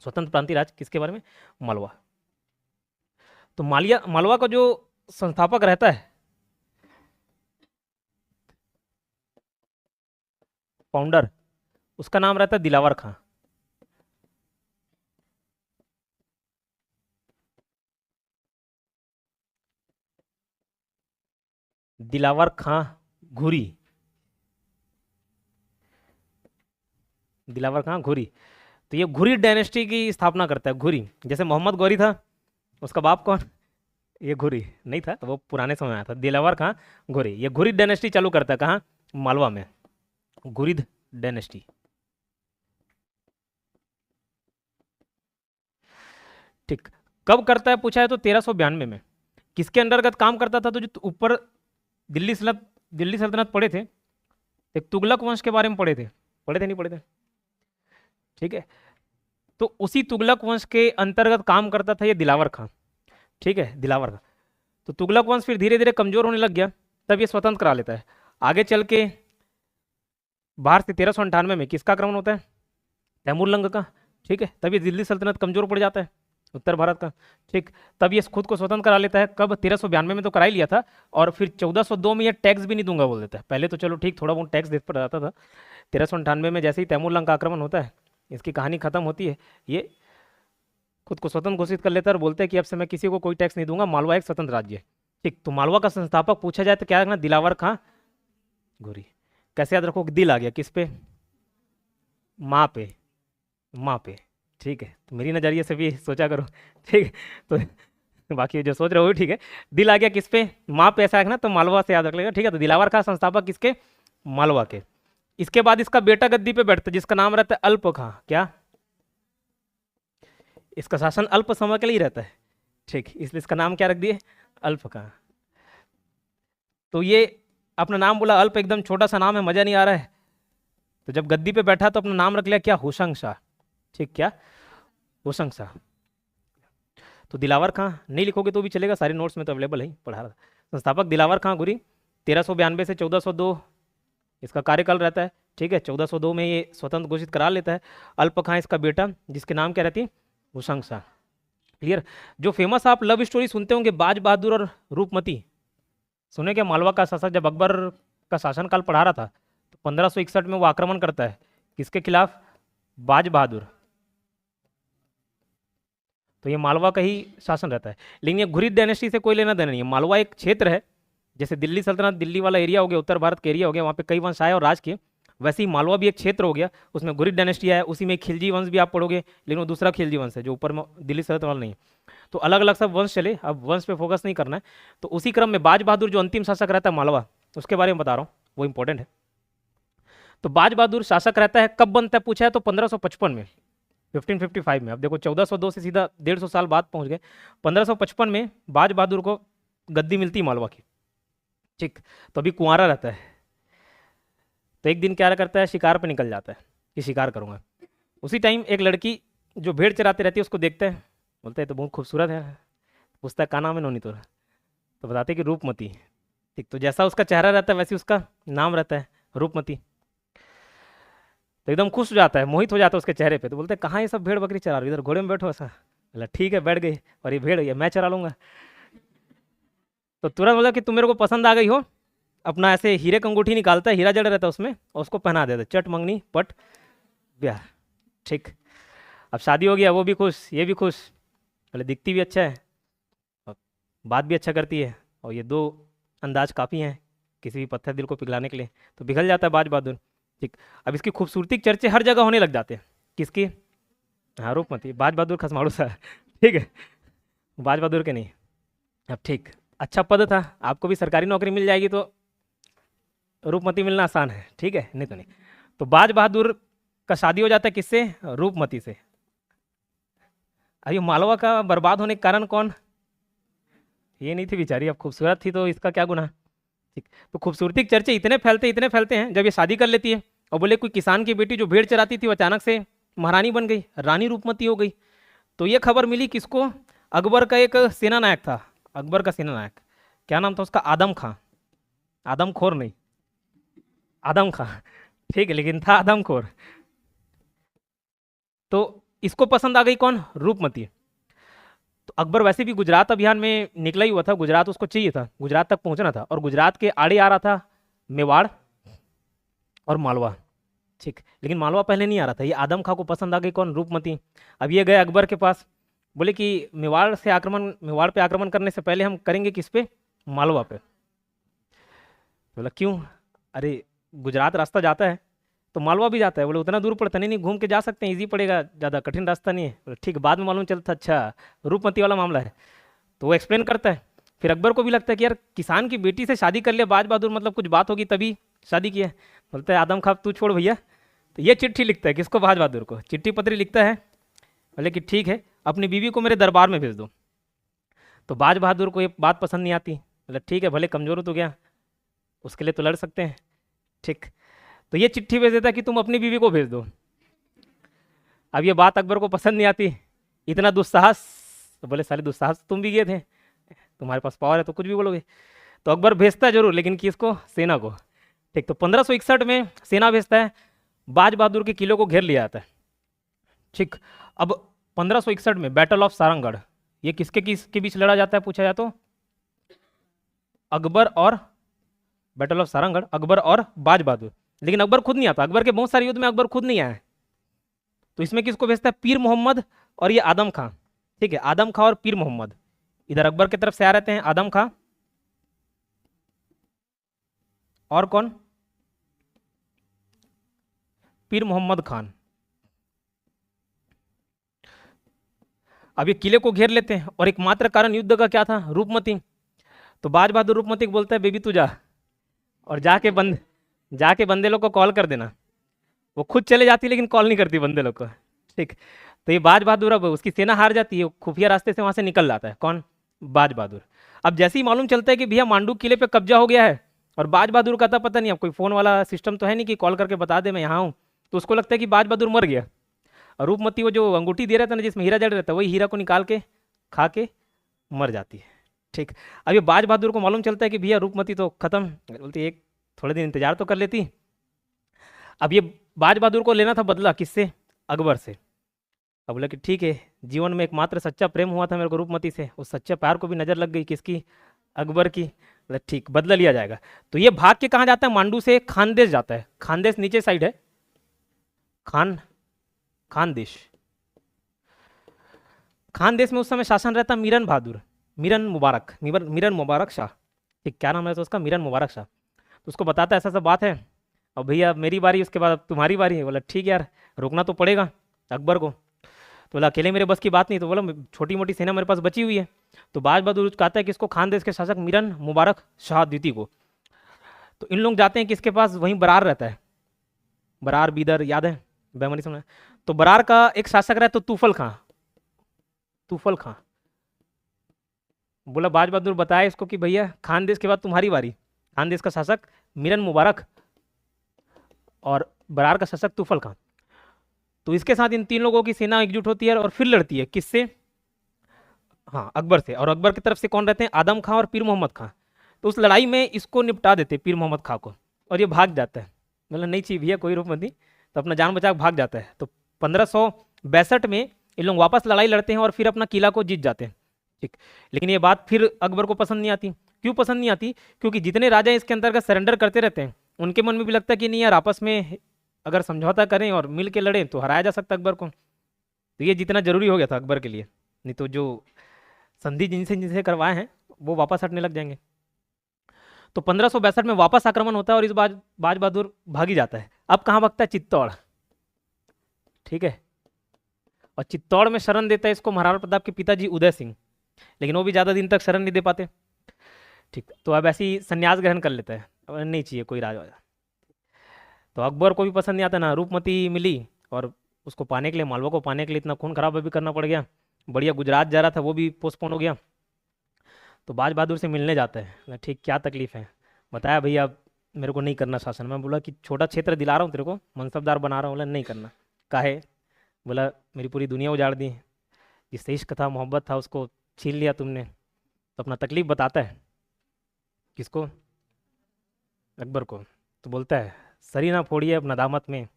स्वतंत्र प्रांतीय राज किसके बारे में, मालवा। तो मालवा का जो संस्थापक रहता है, फाउंडर, उसका नाम रहता है दिलावर खां। दिलावर खां घुरी, दिलावर खां घुरी। तो ये घुरी डायनेस्टी की स्थापना करता है, घुरी। जैसे मोहम्मद गौरी था, उसका बाप कौन, ये घुरी नहीं था, तो वो पुराने समय में आया था। दिलावर खां घुरी, ये घुरी डायनेस्टी चालू करता है कहाँ, मालवा में, घुरिद डायनेस्टी। ठीक, कब करता है पूछा है तो 1392 में। किसके अंतर्गत काम करता था, तो जो ऊपर दिल्ली सल्तनत पढ़े थे, एक तुगलक वंश के बारे में पढ़े थे, नहीं पढ़े थे, ठीक है। तो उसी तुगलक वंश के अंतर्गत काम करता था ये दिलावर खां, ठीक है, दिलावर खां। तो तुगलक वंश फिर धीरे धीरे कमजोर होने लग गया, तब ये स्वतंत्र करा लेता है। आगे चल के बाहर से 1398 में किसका आक्रमण होता है, तैमूरलंग का, ठीक है। तब ये दिल्ली सल्तनत कमजोर पड़ जाता है, उत्तर भारत का, ठीक। तब ये खुद को स्वतंत्र करा लेता है, कब, 1392 में तो करा ही लिया था। और फिर 1402 में ये टैक्स भी नहीं दूंगा बोल देता है। पहले तो चलो ठीक, थोड़ा बहुत टैक्स देता पड़ जाता था। 1398 में जैसे ही तैमूरलंग का आक्रमण होता है, इसकी कहानी खत्म होती है, ये खुद को स्वतंत्र घोषित कर लेता है और बोलते हैं कि अब से मैं किसी को कोई टैक्स नहीं दूंगा, मालवा एक स्वतंत्र राज्य है, ठीक। तो मालवा का संस्थापक पूछा जाए तो क्या रखना, दिलावर खां घुरी। कैसे याद रखो, दिल आ गया किस पे, माँ पे, माँ पे, ठीक है। तो मेरी नज़रिए से भी सोचा करो, ठीक। तो बाकी जो सोच रहे हो ठीक है। दिल आ गया किस पे, माँ पे, ऐसा रखना, तो मालवा से याद रख लेगा, ठीक है। तो दिलावर खां संस्थापक किसके, मालवा के। इसके बाद इसका बेटा गद्दी पे बैठता है, जिसका नाम रहता है अल्प खां। क्या, इसका शासन अल्प समय के लिए रहता है, ठीक, इसलिए इसका नाम क्या रख दिए, अल्प खां। तो ये अपना नाम बोला, अल्प एकदम छोटा सा नाम है, मजा नहीं आ रहा है, तो जब गद्दी पे बैठा तो अपना नाम रख लिया क्या, होशंग शाह, ठीक, क्या, होशंग शाह। तो दिलावर खां नहीं लिखोगे तो भी चलेगा, सारे नोट्स में तो अवेलेबल है, पढ़ा रहा था। संस्थापक दिलावर खां घुरी, 1392 से 1402 इसका कार्यकाल रहता है, ठीक है। 1402 में ये स्वतंत्र घोषित करा लेता है। अल्प खां इसका बेटा, जिसके नाम क्या रहती है, होशंग शाह, क्लियर। जो फेमस आप लव स्टोरी सुनते होंगे, बाज बहादुर और रूपमती, सुने क्या। मालवा का शासक जब अकबर का शासनकाल पढ़ा रहा था, तो 1561 में वो आक्रमण करता है, किसके खिलाफ, बाज बहादुर। तो ये मालवा का ही शासन रहता है, लेकिन ये घुरिद डायनेस्टी से कोई लेना देना नहीं है। मालवा एक क्षेत्र है, जैसे दिल्ली सल्तनत दिल्ली वाला एरिया हो गया, उत्तर भारत का एरिया हो गया, वहाँ पे कई वंश आए और राज किए, वैसे ही मालवा भी एक क्षेत्र हो गया, उसमें घुरिद डायनेस्टी है। उसी में खिलजी वंश भी आप पढ़ोगे, लेकिन वो दूसरा खिलजी वंश है जो ऊपर में दिल्ली सल्तनत वाला नहीं है। तो अलग अलग सब वंश चले, अब वंश पे फोकस नहीं करना है। तो उसी क्रम में बाज बहादुर जो अंतिम शासक रहता है मालवा, उसके बारे में बता रहा हूँ, वो इंपॉर्टेंट है। तो बाज बहादुर शासक रहता है, कब बनता है पूछा है तो 1555 में, 1555 में। अब देखो 1402 से सीधा 150 साल बाद पहुंच गए। 1555 में बाज बहादुर को गद्दी मिलती मालवा की, ठीक। तो अभी कुंवारा रहता है, तो एक दिन क्या करता है, शिकार पे निकल जाता है कि शिकार करूंगा। उसी टाइम एक लड़की जो भेड़ चराती रहती है उसको देखता है, बोलता है तो बहुत खूबसूरत है, पूछता है का नाम है नोनी तोरा, तो बताते कि रूपमती, ठीक। तो जैसा उसका चेहरा रहता है वैसे उसका नाम रहता है रूपमती। तो एकदम खुश हो जाता है, मोहित हो जाता है उसके चेहरे पे। तो बोलते हैं कहाँ ये सब भेड़ बकरी चरा रही, इधर घोड़े में बैठो ऐसा। बोला ठीक है, बैठ गई, और ये भेड़ है मैं चरा लूंगा। तो तुरंत बोला कि तुम मेरे को पसंद आ गई हो, अपना ऐसे हीरे का अंगूठी निकालता है, हीरा जड़ रहता है उसमें, और उसको पहना देता, चट मंगनी पट ब्याह, ठीक। अब शादी हो गया, वो भी खुश, ये भी खुश। बोले दिखती भी अच्छा है और बात भी अच्छा करती है, और ये दो अंदाज काफ़ी हैं किसी भी पत्थर दिल को पिघलाने के लिए। तो पिघल जाता है बाज बहादुर, ठीक। अब इसकी खूबसूरती के चर्चे हर जगह होने लग जाते हैं, किसकी, हाँ रूपमती, बाज बहादुर खसमाड़ू सा, ठीक है, बाज बहादुर के नहीं। अब ठीक, अच्छा पद था, आपको भी सरकारी नौकरी मिल जाएगी तो रूपमती मिलना आसान है, ठीक है, नहीं तो नहीं। तो बाज बहादुर का शादी हो जाता है किससे, रूपमती से। अभी मालवा का बर्बाद होने का कारण कौन, ये नहीं थी बेचारी, अब खूबसूरत थी तो इसका क्या गुनाह, ठीक। तो खूबसूरती के चर्चे इतने फैलते हैं, जब ये शादी कर लेती है और बोले कोई किसान की बेटी जो भेड़ चराती थी वो अचानक से महारानी बन गई, रानी रूपमती हो गई। तो ये खबर मिली किसको, अकबर का एक सेना नायक था, अकबर का सेना नायक, क्या नाम था उसका, आदम खां, आदमखोर नहीं, आदम खां, ठीक है, लेकिन था आदमखोर। तो इसको पसंद आ गई कौन? रूपमती। तो अकबर वैसे भी गुजरात अभियान में निकला ही हुआ था, गुजरात उसको चाहिए था, गुजरात तक पहुंचना था, और गुजरात के आड़े आ रहा था मेवाड़ और मालवा, ठीक, लेकिन मालवा पहले नहीं आ रहा था। ये आदम खां को पसंद आ गई कौन? रूपमती। अब ये गए अकबर के पास, बोले कि मेवाड़ पे आक्रमण करने से पहले हम करेंगे किस पे? मालवा पे। बोला क्यों? अरे गुजरात रास्ता जाता है तो मालवा भी जाता है। बोले उतना दूर पड़ता नहीं, नहीं घूम के जा सकते हैं, इजी पड़ेगा, ज़्यादा कठिन रास्ता नहीं है। बोले ठीक, बाद में मालूम चलता अच्छा रूपमती वाला मामला है। तो वो एक्सप्लेन करता है। फिर अकबर को भी लगता है कि यार किसान की बेटी से शादी कर लिया बाज बहादुर, मतलब कुछ बात होगी तभी शादी की है। बोलता है आदम खां तू छोड़ भैया। तो ये चिट्ठी लिखता है, किसको? बाज बहादुर को चिट्ठी पत्री लिखता है। बोले कि ठीक है, अपनी बीवी को मेरे दरबार में भेज दो। तो बाज बहादुर को ये बात पसंद नहीं आती। बोले ठीक है, भले कमज़ोर हो तो क्या, उसके लिए तो लड़ सकते हैं, ठीक। तो ये चिट्ठी भेज देता है कि तुम अपनी बीवी को भेज दो। अब ये बात अकबर को पसंद नहीं आती, इतना दुस्साहस। तो बोले साले दुस्साहस तुम भी किए थे, तुम्हारे पास पावर है तो कुछ भी बोलोगे। तो अकबर भेजता है जरूर, लेकिन किसको? सेना को, ठीक। तो 1561 में सेना भेजता है, बाज बहादुर के किले को घेर लिया जाता है, ठीक। अब 1561 में बैटल ऑफ सारंगगढ़, ये किसके बीच लड़ा जाता है पूछा जाए तो? अकबर और, बैटल ऑफ सारंगगढ़ अकबर और बाज बहादुर। लेकिन अकबर खुद नहीं आता, अकबर के बहुत सारे युद्ध में अकबर खुद नहीं आया है। तो इसमें किसको भेजता है? पीर मोहम्मद और ये आदम खां, ठीक है, आदम खां और पीर मोहम्मद। इधर अकबर की तरफ से आ रहते हैं आदम खां और कौन? पीर मोहम्मद खान। अब ये किले को घेर लेते हैं, और एकमात्र कारण युद्ध का क्या था? रूपमती। तो बाज बहादुर रूपमती को बोलता है बेबी तू जा, और जाके बंदे लोग को कॉल कर देना। वो खुद चले जाती लेकिन कॉल नहीं करती बंदे लोग को, ठीक। तो ये बाज बहादुर, अब उसकी सेना हार जाती है, खुफिया रास्ते से वहां से निकल जाता है। कौन? बाज बहादुर। अब जैसे ही मालूम चलता है कि भैया मांडू किले पे कब्जा हो गया है, और बाज बहादुर का था पता नहीं, अब कोई फोन वाला सिस्टम तो है नहीं कि कॉल करके बता दे मैं यहाँ हूँ, तो उसको लगता है कि बाज बहादुर मर गया। और रूपमती वो जो अंगूठी दे रहा था ना, जिसमें हीरा जड़ रहता है, वही हीरा को निकाल के खा के मर जाती है, ठीक। अब ये बाज बहादुर को मालूम चलता है कि भैया रूपमती तो खत्म। बोलती एक थोड़े दिन इंतजार तो कर लेती। अब ये बाज बहादुर को लेना था बदला, किससे? अकबर से। अब बोला कि ठीक है, जीवन में एकमात्र सच्चा प्रेम हुआ था मेरे को रूपमती से, उस सच्चे प्यार को भी नजर लग गई, किसकी? अकबर की। बोला ठीक, बदला लिया जाएगा। तो ये भाग के कहाँ जाता है? मांडू से खानदेश जाता है। खानदेश नीचे साइड है, खानदेश। खानदेश में उस समय शासन रहता मीरन बहादुर, मीरन मुबारक शाह, ठीक, क्या नाम है तो उसका? मीरन मुबारक शाह। तो उसको बताता है ऐसा सब बात है, अब भैया मेरी बारी, उसके बाद अब तुम्हारी बारी है। बोला ठीक है यार, रोकना तो पड़ेगा अकबर को। तो बोला अकेले मेरे बस की बात नहीं। तो बोला छोटी मोटी सेना मेरे पास बची हुई है। तो बाज बहादुर कहता है कि इसको खानदेश के शासक मीरन मुबारक शाह द्वितीय को। तो इन लोग जाते हैं किसके पास? वहीं बरार रहता है, बरार बीदर, याद है? बैमनी सुना है? तो बरार का एक शासक रहता तो तूफल खां। बोला बाज बहादुर बताया इसको कि भैया खानदेश के बाद तुम्हारी बारी। खानदेश का शासक मीरन मुबारक और बरार का शासक तूफल खां। तो इसके साथ इन तीन लोगों की सेना एकजुट होती है और फिर लड़ती है, किससे? हाँ, अकबर से। और अकबर की तरफ से कौन रहते हैं? आदम खां और पीर मोहम्मद खां। तो उस लड़ाई में इसको निपटा देते पीर मोहम्मद खां को, और ये भाग जाता है। मतलब नहीं चाहिए भैया कोई रूपमती, तो अपना जान बचा के भाग जाता है। तो 1562 में ये लोग वापस लड़ाई लड़ते हैं और फिर अपना किला को जीत जाते हैं, ठीक। लेकिन ये बात फिर अकबर को पसंद नहीं आती। क्यों पसंद नहीं आती? क्योंकि जितने राजा इसके अंतर्गत सरेंडर करते रहते हैं, उनके मन में भी लगता है कि नहीं यार, आपस में अगर समझौता करें और मिल के लड़ें तो हराया जा सकता है अकबर को। तो ये जितना जरूरी हो गया था अकबर के लिए, नहीं तो जो संधि जिनसे जिनसे करवाए हैं वो वापस हटने लग जाएंगे। तो 1562 में वापस आक्रमण होता है और इस बार बाज बहादुर भागी जाता है। अब कहाँ भागता है? चित्तौड़, ठीक है। और चित्तौड़ में शरण देता है इसको महाराणा प्रताप के पिताजी उदय सिंह, लेकिन वो भी ज़्यादा दिन तक शरण नहीं दे पाते, ठीक। तो अब ऐसे ही संन्यास ग्रहण कर लेता है, अब नहीं चाहिए कोई राजा। तो अकबर को भी पसंद नहीं आता ना, रूपमती मिली और उसको पाने के लिए, मालवा को पाने के लिए इतना खून खराब भी करना पड़ गया। बढ़िया गुजरात जा रहा था वो भी पोस्टपोन हो गया। तो बाज बहादुर से मिलने जाता है। मैं ठीक, क्या तकलीफ है? बताया भैया अब मेरे को नहीं करना शासन। मैं बोला कि छोटा क्षेत्र दिला रहा हूँ तेरे को, मनसबदार बना रहा हूँ। बोला नहीं करना। काहे? बोला मेरी पूरी दुनिया उजाड़ दी, जिससे इश्क था मोहब्बत था उसको छीन लिया तुमने। तो अपना तकलीफ बताता है, किसको? अकबर को। तो बोलता है, सरी ना फोड़िए अब नदामत में,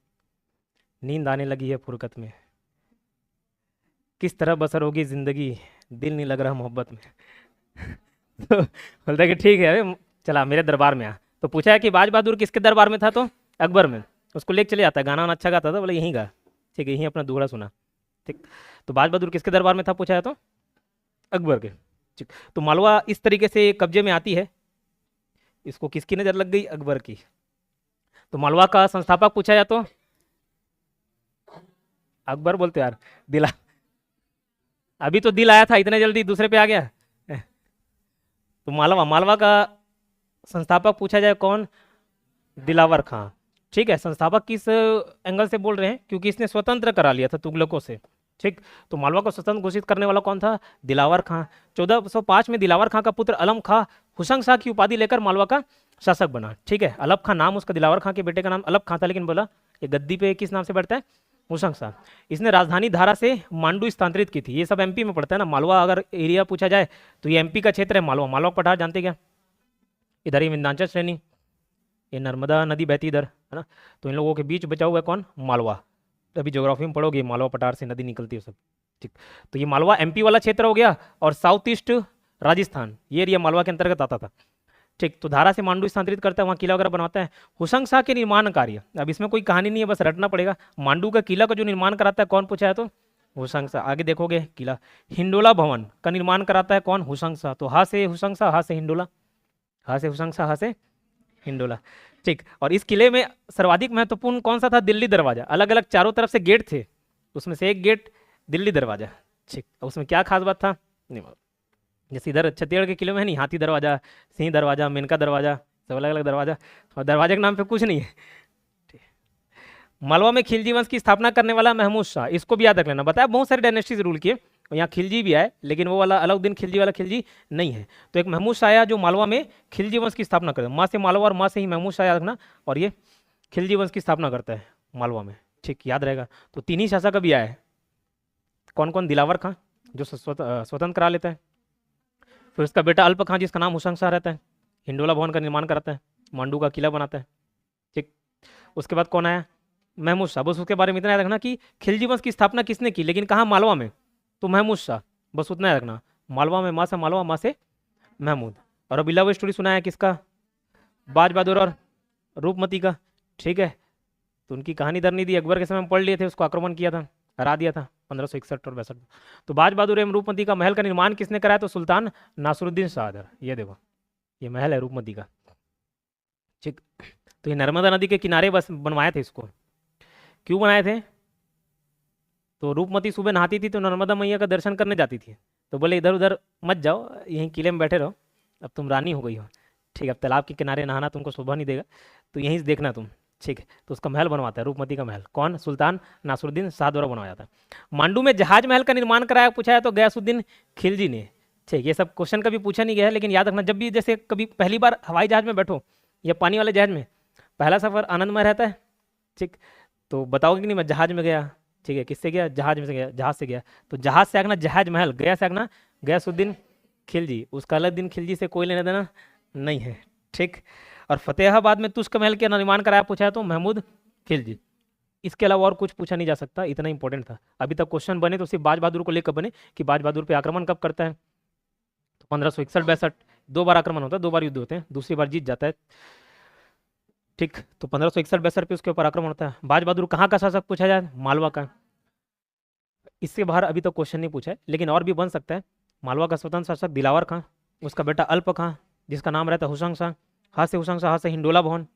नींद आने लगी है फुरकत में, किस तरह बसर होगी जिंदगी, दिल नहीं लग रहा मोहब्बत में। तो बोलता है कि ठीक है, अबे चला मेरे दरबार में आ। तो पूछा है कि बाज बहादुर किसके दरबार में था, तो अकबर में। उसको लेके चले जाता है, गाना वाना अच्छा गाता था, बोले यहीं गा, ठीक है, यहीं अपना दुहरा सुना। ठीक। तो बाज बहादुर किसके दरबार में था पूछा है, तो अकबर के। ठीक। तो मालवा इस तरीके से कब्जे में आती है। इसको किसकी नजर लग गई, अकबर की। तो मालवा का संस्थापक पूछा जाए तो अकबर। बोलते यार दिला, अभी तो दिल आया था, इतने जल्दी दूसरे पे आ गया। तो मालवा, मालवा का संस्थापक पूछा जाए कौन, दिलावर खां। ठीक है, संस्थापक किस एंगल से बोल रहे हैं, क्योंकि इसने स्वतंत्र करा लिया था तुगलकों से। ठीक। तो मालवा को स्वतंत्र घोषित करने वाला कौन था, दिलावर खां। 1405 में दिलावर खां का पुत्र अलम खां हुसंग शाह की उपाधि लेकर मालवा का शासक बना। ठीक है, अलम खां नाम उसका, दिलावर खां के बेटे का नाम अलम खां था, लेकिन बोला ये गद्दी पे किस नाम से बैठता है, हुसंग शाह। इसने राजधानी धारा से मांडू स्थानांतरित की थी। ये सब एमपी में पड़ता है ना, मालवा अगर एरिया पूछा जाए तो ये एमपी का क्षेत्र है मालवा। मालवा पठार जानते क्या, इधर ही विंध्याचल श्रेणी, ये नर्मदा नदी बहती इधर है ना, तो इन लोगों के बीच बचा हुआ है कौन, मालवा। अभी ज्योग्राफी में पढ़ोगे, मालवा पठार से नदी निकलती है सब। ठीक। तो ये मालवा एमपी वाला क्षेत्र हो गया, और साउथ ईस्ट राजस्थान ये एरिया मालवा के अंतर्गत आता था। ठीक। तो धारा से मांडू स्थानांतरित करता है, वहाँ किला वगैरह बनवाता है। हुसंग शाह के निर्माण कार्य, अब इसमें कोई कहानी नहीं है, बस रटना पड़ेगा। मांडू का किला का जो निर्माण कराता है कौन पूछा है, तो हुसंग शाह। आगे देखोगे किला। हिंडोला भवन का निर्माण कराता है कौन, हुसंग शाह। तो हा से हुसंग शाह, हा से हिंडोला, हा से हुसंग शाह, हा से हिंडोला। ठीक। और इस किले में सर्वाधिक महत्वपूर्ण कौन सा था, दिल्ली दरवाजा। अलग अलग चारों तरफ से गेट थे, उसमें से एक गेट दिल्ली दरवाजा। ठीक। उसमें क्या खास बात था, नहीं मालूम। जैसे इधर छत्तीसगढ़ के किले में है नहीं, हाथी दरवाजा, सिंह दरवाजा, मेनका दरवाजा, सब अलग अलग दरवाजा, और दरवाजे के नाम पे कुछ नहीं है। ठीक। मालवा में खिलजी वंश की स्थापना करने वाला महमूद शाह, इसको भी याद रख लेना। बताया बहुत सारे डायनेस्टीज रूल किए, और यहाँ खिलजी भी आए, लेकिन वो वाला अलाउद्दीन खिलजी वाला खिलजी नहीं है। तो एक महमूद शाह आया जो मालवा में खिलजी वंश की स्थापना करता है। माँ से मालवा और माँ से ही महमूद शाह याद रखना, और ये खिलजी वंश की स्थापना करता है मालवा में। ठीक, याद रहेगा। तो तीन ही शासक अभी आए, कौन कौन, दिलावर खां जो स्वतंत्र करा लेता है, फिर उसका बेटा अल्प खां जिसका नाम हुसंग शाह रहता है, हिंडोला भवन का निर्माण कराता है, मांडू का किला बनाता है। ठीक। उसके बाद कौन आया, महमूद शाह। बस उसके बारे में इतना याद रखना कि खिलजी वंश की स्थापना किसने की, लेकिन कहाँ, मालवा में, तो महमूद शाह। बस उतना याद रखना, मालवा में, माँ से मालवा, माँ से महमूद। और अब लव स्टोरी सुना है किसका, बाज बहादुर और रूपमती का। ठीक है, तो उनकी कहानी इधर नहीं दी, अकबर के समय में पढ़ लिए थे, उसको आक्रमण किया था, हरा दिया था 1561 और 62 में। तो बाज बहादुर एवं रूपमती का महल का निर्माण किसने कराया, तो सुल्तान नासरुद्दीन शाह। ये देखो, ये महल है रूपमती का। ठीक। तो ये नर्मदा नदी के किनारे बस बनवाए थे इसको। क्यों बनाए थे, तो रूपमती सुबह नहाती थी तो नर्मदा मैया का दर्शन करने जाती थी, तो बोले इधर उधर मत जाओ, यहीं किले में बैठे रहो, अब तुम रानी हो गई हो। ठीक है, अब तालाब के किनारे नहाना तुमको शोभा नहीं देगा, तो यहीं से देखना तुम। ठीक है, तो उसका महल बनवाता है, रूपमती का महल, कौन, सुल्तान नासरुद्दीन शाह द्वारा बनवाया था। मांडू में जहाज महल का निर्माण कराया पूछा है, तो गयासुद्दीन खिलजी ने। ठीक, ये सब क्वेश्चन कभी पूछा नहीं गया है, लेकिन याद रखना, जब भी जैसे कभी पहली बार हवाई जहाज में बैठो या पानी वाले जहाज में, पहला सफर आनंदमय रहता है। ठीक, तो बताओगे कि नहीं मैं जहाज में गया। ठीक है, किससे गया, जहाज में से गया, जहाज से गया। तो जहाज से आगना जहाज महल, गया से आगना गयासुद्दीन खिलजी, उसका अलग खिलजी से कोई लेना देना नहीं है। ठीक। और फतेहाबाद में तुष्क महल के निर्माण कराया पूछा है, तो महमूद खिलजी। इसके अलावा और कुछ पूछा नहीं जा सकता, इतना इंपॉर्टेंट था। अभी तक क्वेश्चन बने तो सिर्फ बाज बहादुर को लेकर बने कि बाज बहादुर पे आक्रमण कब करता है, तो 1561-62, 2 बार आक्रमण होता है, 2 बार युद्ध होते हैं, दूसरी बार जीत जाता है। ठीक, तो 1561-62 पे उसके ऊपर आक्रमण होता है। बाज बहादुर कहाँ का शासक पूछा जाए, मालवा का। इससे बाहर अभी तक क्वेश्चन नहीं पूछा है, लेकिन और भी बन सकता है। मालवा का स्वतंत्र शासक दिलावर खां, उसका बेटा अल्प खां जिसका नाम रहता है हुसंग शाह, हाथ से हुसंग शाह, हाथ से हिंडोला भवन,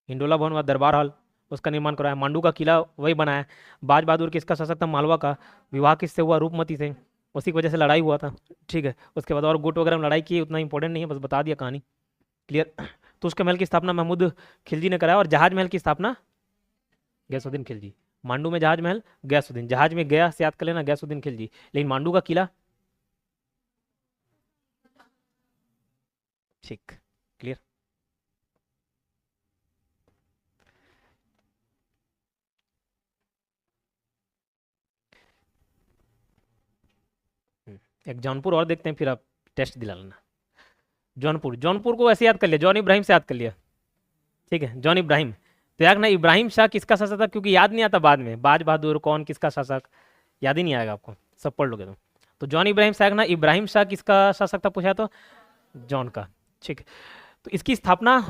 हिंडोला भवन व दरबार हॉल उसका निर्माण कराया। मांडू का किला वही बनाया। बाज बहादुर किसका शासक था, मालवा का। विवाह किससे हुआ, रूपमती से, उसी की वजह से लड़ाई हुआ था। ठीक है, उसके बाद और गुट वगैरह में लड़ाई की, उतना इंपॉर्टेंट नहीं है, बस बता दिया कहानी, क्लियर। तो उसके महल की स्थापना महमूद खिलजी ने कराया, और जहाज महल की स्थापना गयासुद्दीन खिलजी। मांडू में जहाज महल गयासुद्दीन, जहाज में गया से याद कर लेना गयासुद्दीन खिलजी, लेकिन मांडू का किला। ठीक, क्लियर। एक जौनपुर और देखते हैं, फिर आप टेस्ट दिला लेना। जौनपुर, जौनपुर को ऐसे याद कर लिया, जॉन इब्राहिम से याद कर लिया। ठीक है, जॉन इब्राहिम। तो याद ना इब्राहिम शाह किसका शासक था, क्योंकि याद नहीं आता बाद में, बाज बहादुर कौन किसका शासक, याद ही नहीं आएगा आपको, सब पढ़ लोगे तुम। तो जॉन इब्राहिम शाह ना, इब्राहिम शाह किसका शासक था पूछा तो जॉन का। ठीक है, तो इसकी स्थापना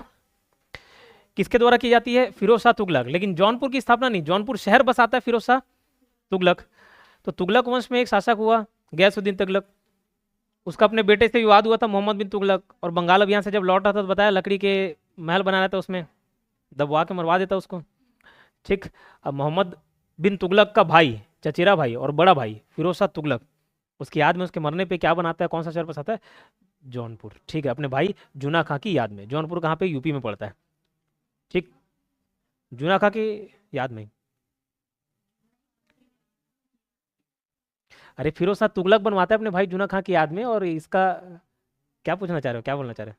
किसके द्वारा की जाती है, फिरोज शाह तुगलक। लेकिन जौनपुर की स्थापना नहीं, जौनपुर शहर बसाता है फिरोज शाह तुगलक। तो तुगलक वंश में एक शासक हुआ गयासुद्दीन तुगलक, उसका अपने बेटे से विवाद हुआ था मोहम्मद बिन तुगलक, और बंगाल अभियान से जब लौट रहा था तो बताया लकड़ी के महल बना रहा था, उसमें दबवा के मरवा देता उसको। ठीक, अब मोहम्मद बिन तुगलक का भाई, चचेरा भाई और बड़ा भाई फिरोज शाह तुगलक, उसकी याद में उसके मरने पे क्या बनाता है, कौन सा शहर बसाता है, जौनपुर। ठीक है, अपने भाई जूना खां की याद में। जौनपुर कहाँ पे, यूपी में पड़ता है। ठीक, जूना खां की याद में। अरे फिरोज शाह तुगलक बनवाता है अपने भाई जूना खां की याद में, और इसका क्या पूछना चाह रहे हो, क्या बोलना चाह रहे हो,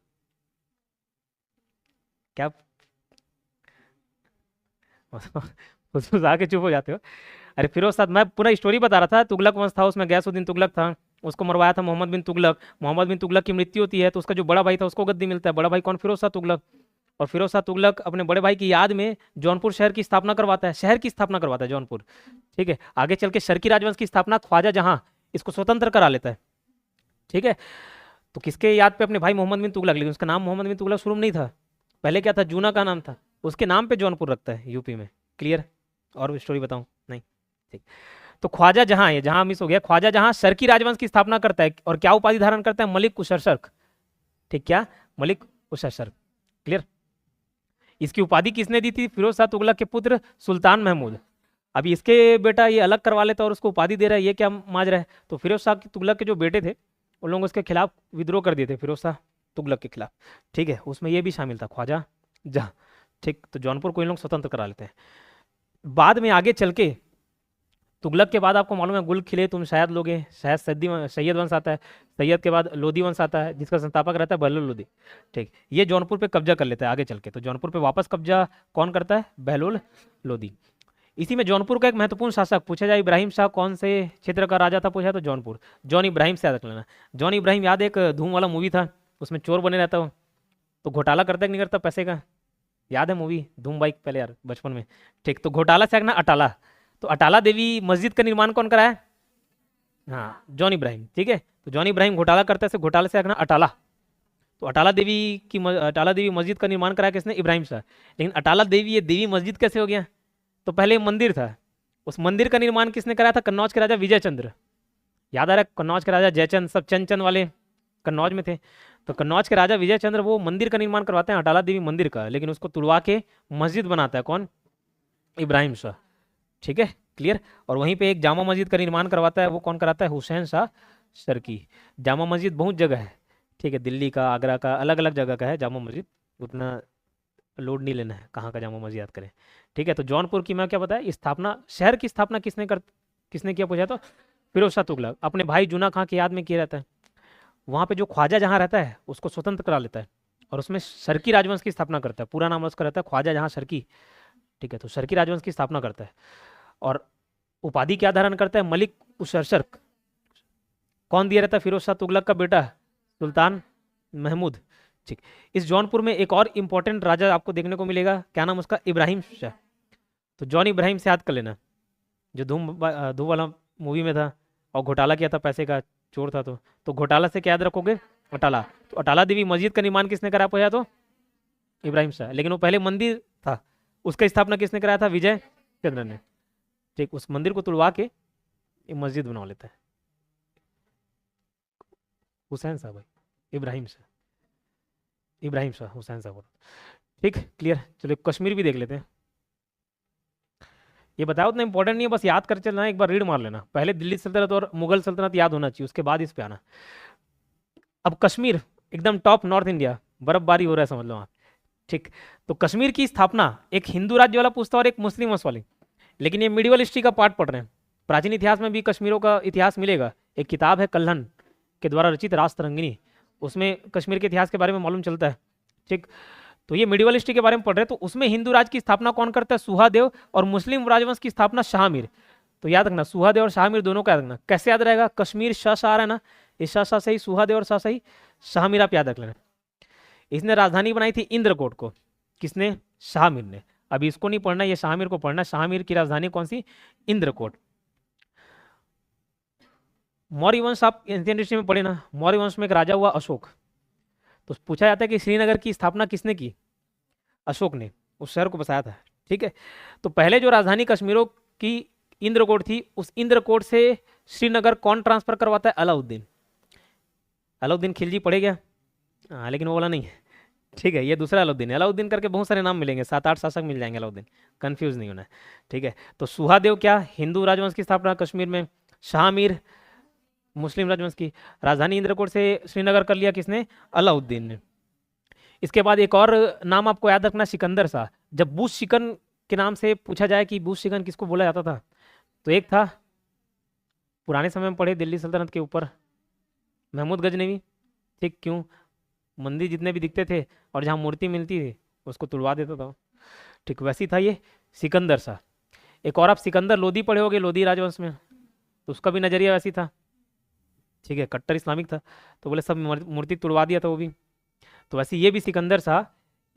क्या उसमें आके चुप हो जाते हो। अरे फिरोज शाह, मैं पूरा स्टोरी बता रहा था, तुगलक वंश था, उसमें गयासुद्दीन तुगलक था, उसको मरवाया था मोहम्मद बिन तुगलक। मोहम्मद बिन तुगलक की मृत्यु होती है तो उसका जो बड़ा भाई था उसको गद्दी मिलता है, बड़ा भाई कौन, फिरोज शाह तुगलक। और फिरोज शाह तुगलक अपने बड़े भाई की याद में जौनपुर शहर की स्थापना करवाता है, शहर की स्थापना करवाता है जौनपुर। ठीक है, आगे चल के शर्की राजवंश की स्थापना ख्वाजा जहां इसको स्वतंत्र करा लेता है। ठीक है, तो किसके याद पे, अपने भाई मोहम्मद बिन तुगलक, लेकिन उसका नाम मोहम्मद बिन तुगलक शुरू में नहीं था, पहले क्या था, जूना का नाम था, उसके नाम पे जौनपुर रखता है यूपी में। क्लियर, और स्टोरी बताऊं, नहीं, ठीक। तो ख्वाजा जहां, ये जहां मिस हो गया, ख्वाजा जहां शर्की राजवंश की स्थापना करता है, और क्या उपाधि धारण करता है, मलिक कुशर्शक। ठीक, क्या, मलिक कुशर्शक। क्लियर, इसकी उपाधि किसने दी थी, फिरोज शाह तुगलक के पुत्र सुल्तान महमूद। अभी इसके बेटा ये अलग करवा लेता है और उसको उपाधि दे रहा है, ये क्या माजरा है। तो फिरोज शाह तुगलक के जो बेटे थे उन लोग उसके खिलाफ विद्रोह कर दिए थे, फिरोज शाह तुगलक के खिलाफ। ठीक है, उसमें ये भी शामिल था ख्वाजा जहां। ठीक, तो जौनपुर को इन लोग स्वतंत्र करा लेते हैं। बाद में आगे चल के तुगलक के बाद आपको मालूम है गुल खिले तुम शायद लोगे, शायद सैयद वंश आता है, सैयद के बाद लोधी वंश आता है जिसका संस्थापक रहता है बहलोल लोधी। ठीक, ये जौनपुर पे कब्जा कर लेता है आगे चल के। तो जौनपुर पे वापस कब्जा कौन करता है, बहलोल लोधी। इसी में जौनपुर का एक महत्वपूर्ण शासक पूछा जाए, इब्राहिम शाह कौन से क्षेत्र का राजा था पूछा तो जौनपुर, जॉन इब्राहिम से याद रख लेना। जॉन इब्राहिम याद, एक धूम वाला मूवी था, उसमें चोर बने रहता हो, तो घोटाला करता है कि नहीं करता पैसे का, याद है मूवी धूम बाइक, पहले यार बचपन में। ठीक, तो घोटाला से ना अटाला, तो अटाला देवी मस्जिद का निर्माण कौन कराया, हाँ जॉन इब्राहिम। ठीक है, तो जॉन इब्राहिम घोटाला करता है, घोटाले से ना अटाला, तो अटाला देवी मस्जिद का निर्माण कराया किसने, इब्राहिम शाह। लेकिन अटाला देवी ये देवी मस्जिद कैसे हो गया, तो पहले मंदिर था, उस मंदिर का निर्माण किसने कराया था, कन्नौज के राजा विजय चंद्र। याद आ रहा है, कन्नौज के राजा जयचंद, सब चंद चंद वाले कन्नौज में थे। तो कन्नौज के राजा विजय चंद्र वो मंदिर का निर्माण करवाते हैं अटाला देवी मंदिर का, लेकिन उसको तुड़वा के मस्जिद बनाता है कौन, इब्राहिम शाह। ठीक है, क्लियर। और वहीं पे एक जामा मस्जिद का निर्माण करवाता है, वो कौन कराता है, हुसैन शाह शर्की। जामा मस्जिद बहुत जगह है, ठीक है, दिल्ली का, आगरा का, अलग अलग जगह का है जामा मस्जिद, उतना लोड नहीं लेना है कहाँ का जामा मस्जिद याद करें। ठीक है, तो जौनपुर की मैं क्या बताया, स्थापना, शहर की स्थापना किसने किया पूछा तो फिरोज शाह तुगलक, अपने भाई जूना खां की याद में किया रहता है। वहाँ पे जो ख्वाजा जहाँ रहता है उसको स्वतंत्र करा लेता है, और उसमें शर्की राजवंश की स्थापना करता है, पूरा नाम उसका रहता है ख्वाजा जहाँ शर्की। ठीक है, तो शर्की राजवंश की स्थापना करता है, और उपाधि क्या धारण करता है, मलिक उशर्शक। कौन दिया रहता है, फिरोज शाह तुगलक का बेटा सुल्तान महमूद। ठीक, इस जौनपुर में एक और इंपॉर्टेंट राजा आपको देखने को मिलेगा, क्या नाम उसका, इब्राहिम शाह। तो जॉन इब्राहिम से याद कर लेना, जो धूम वाला मूवी में था और घोटाला किया था पैसे का, चोर था। तो घोटाला से क्या याद रखोगे, अटाला। तो अटाला देवी मस्जिद का निर्माण किसने करा पूछा तो इब्राहिम शाह, लेकिन वो पहले मंदिर था, उसका स्थापना किसने कराया था, विजय चंद्र ने। ठीक, उस मंदिर को तुड़वा के एक मस्जिद बना लेता है हुसैन साहब भाई, इब्राहिम शाह हुसैन साहब। ठीक, क्लियर। चलो कश्मीर भी देख लेते हैं, ये बताओ उतना इंपॉर्टेंट नहीं है, बस याद कर चलना, एक बार रीड मार लेना। पहले दिल्ली सल्तनत और मुगल सल्तनत याद होना चाहिए, उसके बाद इस पे आना। अब कश्मीर एकदम टॉप नॉर्थ इंडिया, बर्फबारी हो रहा है समझ लो आप। ठीक, तो कश्मीर की स्थापना एक हिंदू राज्य वाला पूछता और एक मुस्लिम वंश वाली, लेकिन ये मिडिवल हिस्ट्री का पार्ट पढ़ रहे हैं। प्राचीन इतिहास में भी कश्मीरों का इतिहास मिलेगा, एक किताब है कल्हन के द्वारा रचित राजतरंगिणी, उसमें कश्मीर के इतिहास के बारे में मालूम चलता है। ठीक, तो ये मिडिवल हिस्ट्री के बारे में पढ़ रहे हैं, तो उसमें हिंदू राज की स्थापना कौन करता है, सुहादेव, और मुस्लिम राजवंश की स्थापना शाहमीर। तो याद रखना सुहादेव और शाहमीर दोनों का याद रखना। कैसे याद रहेगा, कश्मीर शाह आ रहा है ना, इस शाह से ही सुहादेव और शाह से ही शाहमीर, आप याद रख लेना। इसने राजधानी बनाई थी इंद्रकोट को, किसने, शाहमीर ने। अभी इसको नहीं पढ़ना, ये शाहमीर को पढ़ना। शाहमीर की राजधानी कौन सी? इंद्रकोट। मौर्य वंश आप एंशियंट हिस्ट्री में पढ़े ना, मौर्य वंश में एक राजा हुआ अशोक। तो पूछा जाता है कि श्रीनगर की स्थापना किसने की? अशोक ने, उस शहर को बसाया था। ठीक है, तो पहले जो राजधानी कश्मीरों की इंद्रकोट थी, उस इंद्रकोट से श्रीनगर कौन ट्रांसफर करवाता है? अलाउद्दीन। अलाउद्दीन खिलजी पढ़े गया, हाँ, लेकिन वो वाला नहीं है। ठीक है, ये दूसरा अलाउद्दीन है। अलाउद्दीन करके बहुत सारे नाम मिलेंगे, 7-8 शासक मिल जाएंगे अलाउद्दीन, कंफ्यूज नहीं होना है। ठीक है, तो सुहादेव क्या, हिंदू राजवंश की स्थापना कश्मीर में। शाहमीर मुस्लिम राजवंश की। राजधानी इंद्रकोट से श्रीनगर कर लिया किसने? अलाउद्दीन ने। इसके बाद एक और नाम आपको याद रखना, सिकंदर शाह। जब बूश शिकन के नाम से पूछा जाए कि बूश शिकन किसको बोला जाता था, तो एक था, पुराने समय में पढ़े, दिल्ली सल्तनत के ऊपर महमूद गजनवी। ठीक, क्यों? मंदिर जितने भी दिखते थे और जहाँ मूर्ति मिलती थी उसको तुड़वा देता था। ठीक, वैसी था ये सिकंदर शाह। एक और आप सिकंदर लोदी पढ़े होगे, लोदी राजवंश में, तो उसका भी नजरिया वैसी था। ठीक है, कट्टर इस्लामिक था, तो बोले सब मूर्ति तुड़वा दिया था वो भी। तो वैसे ये भी सिकंदर शाह,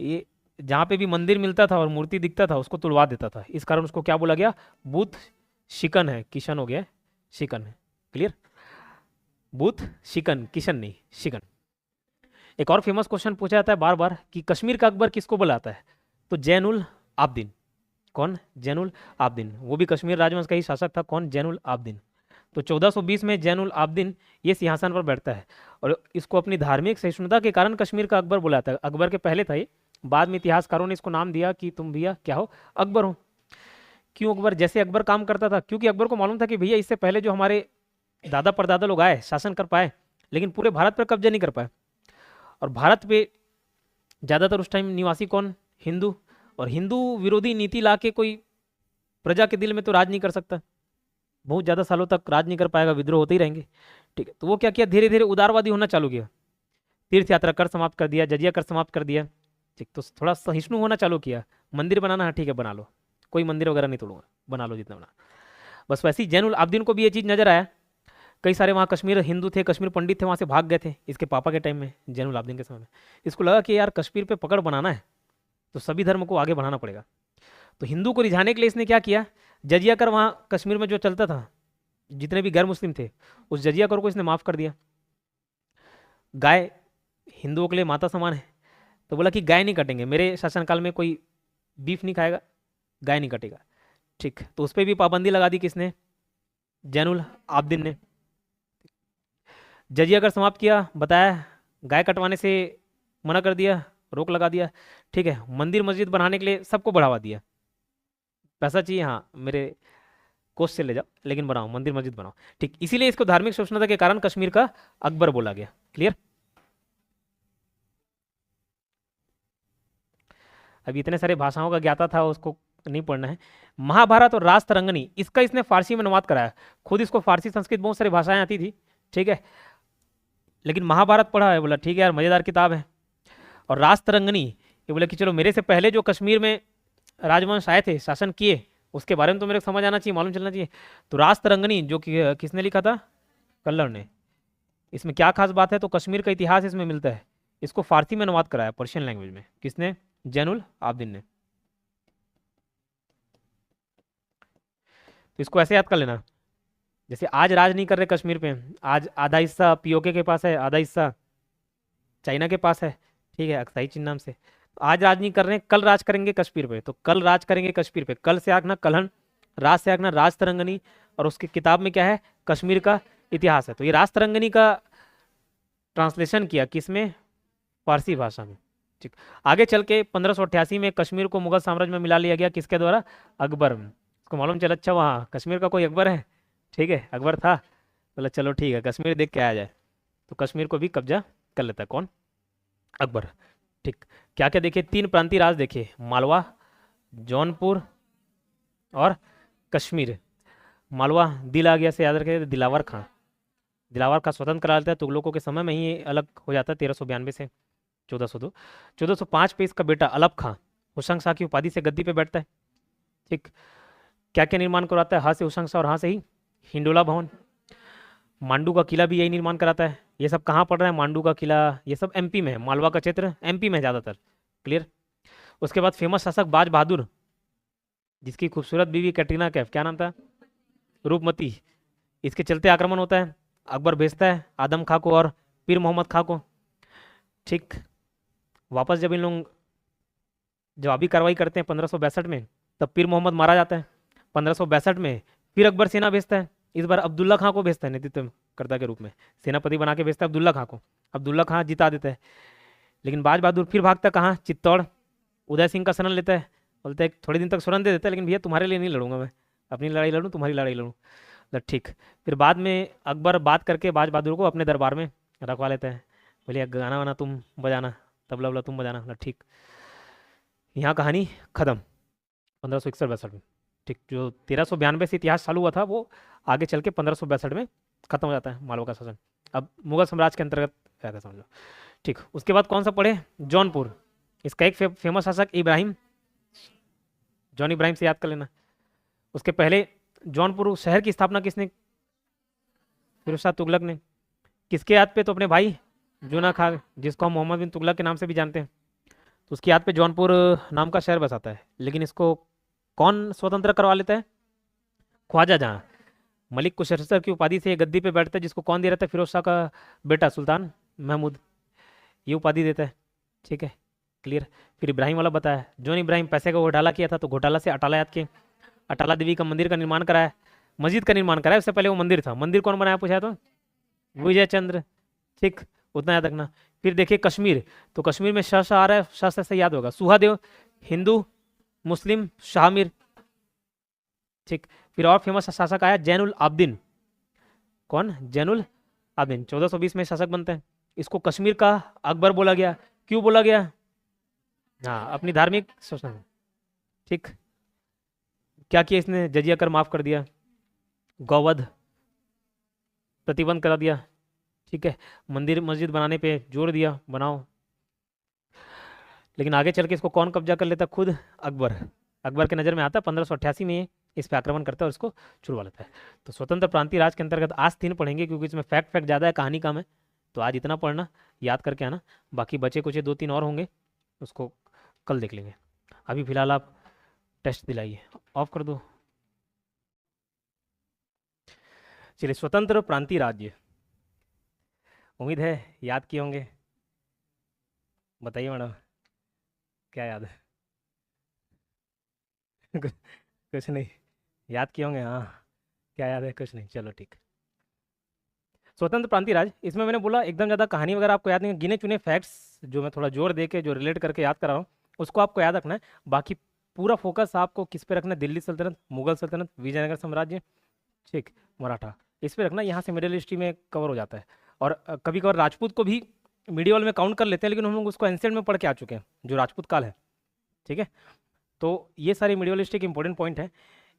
ये जहाँ पे भी मंदिर मिलता था और मूर्ति दिखता था उसको तुड़वा देता था। इस कारण उसको क्या बोला गया? बुत शिकन है, किशन हो गया, शिकन है। क्लियर? बुत शिकन, किशन नहीं, शिकन। एक और फेमस क्वेश्चन पूछा जाता है बार बार कि कश्मीर का अकबर किसको बुलाता है? तो जैनुल आबदीन। कौन? जैनुल आबदीन। वो भी कश्मीर राजवंश का ही शासक था। कौन? जैनुल आबदीन। तो 1420 में जैनुल आबदीन ये सिंहासन पर बैठता है और इसको अपनी धार्मिक सहिष्णुता के कारण कश्मीर का अकबर बुलाता है। अकबर के पहले था ये, बाद में इतिहासकारों ने इसको नाम दिया कि तुम भैया क्या हो? अकबर हो। क्यों अकबर? जैसे अकबर काम करता था, क्योंकि अकबर को मालूम था कि भैया इससे पहले जो हमारे दादा परदादा लोग आए, शासन कर पाए, लेकिन पूरे भारत पर कब्जा नहीं कर पाए। और भारत पे ज़्यादातर उस टाइम निवासी कौन? हिंदू। और हिंदू विरोधी नीति ला के कोई प्रजा के दिल में तो राज नहीं कर सकता, बहुत ज़्यादा सालों तक राज नहीं कर पाएगा, विद्रोह होते ही रहेंगे। ठीक है, तो वो क्या किया, धीरे धीरे उदारवादी होना चालू किया। तीर्थ यात्रा कर समाप्त कर दिया, जजिया कर समाप्त कर दिया। ठीक, तो थोड़ा सहिष्णु होना चालू किया। मंदिर बनाना है, ठीक है बना लो, कोई मंदिर वगैरह नहीं तोड़ूंगा, बना लो जितना बना। बस वैसे ही जैनुल आबदीन को भी ये चीज़ नजर आया। कई सारे वहाँ कश्मीर हिंदू थे, कश्मीर पंडित थे, वहाँ से भाग गए थे इसके पापा के टाइम में, जैनुल आबदीन के समय में। इसको लगा कि यार कश्मीर पे पकड़ बनाना है तो सभी धर्म को आगे बढ़ाना पड़ेगा। तो हिंदू को रिझाने के लिए इसने क्या किया, जजिया कर वहाँ कश्मीर में जो चलता था, जितने भी गैर मुस्लिम थे, उस जजिया कर को इसने माफ़ कर दिया। गाय हिंदुओं के लिए माता समान है, तो बोला कि गाय नहीं कटेंगे, मेरे शासनकाल में कोई बीफ नहीं खाएगा, गाय नहीं कटेगा। ठीक, तो उस पर भी पाबंदी लगा दी किसने? जैनुल आबदीन ने। जजिया कर समाप्त किया, बताया गाय कटवाने से मना कर दिया, रोक लगा दिया। ठीक है, मंदिर मस्जिद बनाने के लिए सबको बढ़ावा दिया, पैसा चाहिए, हाँ मेरे कोष से ले जाओ, लेकिन बनाओ, मंदिर मस्जिद बनाओ। ठीक, इसीलिए इसको धार्मिक सहिष्णुता के कारण कश्मीर का अकबर बोला गया। क्लियर? अभी इतने सारे भाषाओं का ज्ञाता था, उसको नहीं पढ़ना है। महाभारत और राजतरंगिणी, इसका इसने फारसी में अनुवाद कराया। खुद इसको फारसी संस्कृत बहुत सारी भाषाएं आती थी, ठीक है, लेकिन महाभारत पढ़ा है, बोला ठीक है यार मजेदार किताब है। और राजतरंगिणी ये बोले कि चलो मेरे से पहले जो कश्मीर में राजवंश आए थे, शासन किए, उसके बारे में तो मेरे को समझ आना चाहिए, मालूम चलना चाहिए। तो राजतरंगिणी जो कि किसने लिखा था? कल्लर ने। इसमें क्या खास बात है, तो कश्मीर का इतिहास इसमें मिलता है। इसको फारसी में अनुवाद कराया, पर्शियन लैंग्वेज में। किसने? जैनुल आबदीन ने। तो इसको ऐसे याद कर लेना, जैसे आज राज नहीं कर रहे कश्मीर पे, आज आधा हिस्सा पीओके के पास है, आधा हिस्सा चाइना के पास है, ठीक है, अक्साई चीन नाम से। तो आज राज नहीं कर रहे हैं, कल राज करेंगे कश्मीर पे, तो कल राज करेंगे कश्मीर पे। कल से आगना कलहन, राज से आगना राजतरंगिणी, और उसकी किताब में क्या है? कश्मीर का इतिहास है। तो ये राजतरंगिणी का ट्रांसलेशन किया किसमें? फारसी भाषा में। ठीक, आगे चल के 1588 में कश्मीर को मुगल साम्राज्य में मिला लिया गया, किसके द्वारा? अकबर में। उसको मालूम चला अच्छा वहाँ कश्मीर का कोई अकबर है, ठीक है, अकबर था, बोला चलो ठीक है कश्मीर देख के आ जाए, तो कश्मीर को भी कब्जा कर लेता है। कौन? अकबर। ठीक, क्या क्या देखे? 3 प्रांतीय राज देखे, मालवा, जौनपुर और कश्मीर। मालवा दिल आ गया से याद रखे, दिलावर खां। दिलावर खां स्वतंत्र करा लेता है, तुगलकों के समय में ही अलग हो जाता है 1392 से 1402। 1405 पे इसका बेटा अलप खां हुसंग शाह की उपाधि से गद्दी पे बैठता है। ठीक, क्या क्या निर्माण करवाता है? हाँ से हुसंग शाह और हाँ से ही हिंडोला भवन। मांडू का किला भी यही निर्माण कराता है। ये सब कहाँ पड़ रहा है? मांडू का किला, ये सब एमपी में है, मालवा का क्षेत्र एमपी में ज़्यादातर। क्लियर? उसके बाद फेमस शासक बाज बहादुर, जिसकी खूबसूरत बीवी कैटरीना कैफ, क्या नाम था, रूपमती, इसके चलते आक्रमण होता है। अकबर भेजता है आदम खां को और पीर मोहम्मद खां को। ठीक, वापस जब इन लोग जवाबी कार्रवाई करते हैं 1562 में, तब पीर मोहम्मद मारा जाता है। 1562 में फिर अकबर सेना भेजता है, इस बार अब्दुल्ला खां को भेजता है नेतृत्वकर्ता के रूप में, सेनापति बना के भेजता है अब्दुल्ला खां को। अब्दुल्ला खां जिता देता है, लेकिन बाज बहादुर फिर भागता कहाँ, चित्तौड़। उदय सिंह का शरण लेता है, बोलता है थोड़े दिन तक शरण दे देता है, लेकिन भैया तुम्हारे लिए नहीं लड़ूंगा मैं, अपनी लड़ाई लड़ूँ, तुम्हारी लड़ाई लड़ूँ। तो ठीक, फिर बाद में अकबर बात करके बाज बहादुर को अपने दरबार में रखवा लेता है, बोलिए गाना वाना तुम बजाना, तबला वबला तुम बजाना। ठीक, यहाँ कहानी खत्म 1561-62 में। ठीक, जो 1392 से इतिहास चालू हुआ था वो आगे चल के 1562 में खत्म हो जाता है मालवा का शासन। अब मुगल साम्राज्य के अंतर्गत रहता है, समझ लो। ठीक, उसके बाद कौन सा पढ़े, जौनपुर। इसका एक फेमस शासक इब्राहिम, जॉन इब्राहिम से याद कर लेना। उसके पहले जौनपुर शहर की स्थापना किसने, फिरोज शाह तुगलक ने। किसके याद पे, तो अपने भाई जूना खान, जिसको हम मोहम्मद बिन तुगलक के नाम से भी जानते हैं, तो उसकी याद पे जौनपुर नाम का शहर बसाता है। लेकिन इसको कौन स्वतंत्र करवा लेता है, ख्वाजा जहाँ। मलिक कुशर की उपाधि से ये गद्दी पे बैठता है, जिसको कौन दे रहता है, फिरोज शाह का बेटा सुल्तान महमूद, ये उपाधि देता है। ठीक है, क्लियर। फिर इब्राहिम वाला बताया, जॉन इब्राहिम पैसे का घोटाला किया था, तो घोटाला से अटाला याद के, अटाला देवी का मंदिर का निर्माण कराया, मस्जिद का निर्माण कराया, उससे पहले वो मंदिर था। मंदिर कौन बनाया पूछा तो विजय चंद्र। ठीक, उतना याद रखना। फिर देखिए कश्मीर, तो कश्मीर में शाह शाह आ रहा है, शाह से याद होगा, सुहादेव, हिंदू मुस्लिम शाहमीर। ठीक, फिर और फेमस शासक आया जैनुल आब्दीन। कौन, जैनुल आब्दीन, 1420 में शासक बनते हैं। इसको कश्मीर का अकबर बोला गया, क्यों बोला गया, हाँ अपनी धार्मिक सोचना। ठीक, क्या किया इसने, जजिया कर माफ कर दिया, गौवध प्रतिबंध करा दिया। ठीक है, मंदिर मस्जिद बनाने पे जोर दिया, बनाओ। लेकिन आगे चल के इसको कौन कब्जा कर लेता, खुद अकबर। अकबर के नज़र में आता है, 1588 में ये इस पे आक्रमण करता है और इसको छुड़वा लेता है। तो स्वतंत्र प्रांतीय राज के अंतर्गत आज 3 पढ़ेंगे, क्योंकि इसमें फैक्ट ज़्यादा है, कहानी कम है, तो आज इतना पढ़ना, याद करके आना। बाकी बचे कुछ 2-3 और होंगे, उसको कल देख लेंगे। अभी फिलहाल आप टेस्ट दिलाइए, ऑफ कर दो। चलिए, स्वतंत्र प्रांतीय राज्य, उम्मीद है याद किए होंगे। बताइए मैडम, क्या याद है? कुछ नहीं याद किए होंगे, हाँ क्या याद है, कुछ नहीं, चलो ठीक। स्वतंत्र प्रांतीय राज, इसमें मैंने बोला एकदम ज़्यादा कहानी वगैरह आपको याद नहीं, गिने चुने फैक्ट्स जो मैं थोड़ा जोर दे के जो रिलेट करके याद कर रहा हूँ, उसको आपको याद रखना है। बाकी पूरा फोकस आपको किस पे रखना है, दिल्ली सल्तनत, मुगल सल्तनत, विजयनगर साम्राज्य, ठीक, मराठा, इस पे रखना। यहाँ से मिडिल हिस्ट्री में कवर हो जाता है। और कभी कभार राजपूत को भी मीडियल में काउंट कर लेते हैं, लेकिन हम लोग उसको एंशिएंट में पढ़ के आ चुके हैं, जो राजपूत काल है। ठीक है, तो ये सारे मीडियलिस्टिक इंपॉर्टेंट पॉइंट है,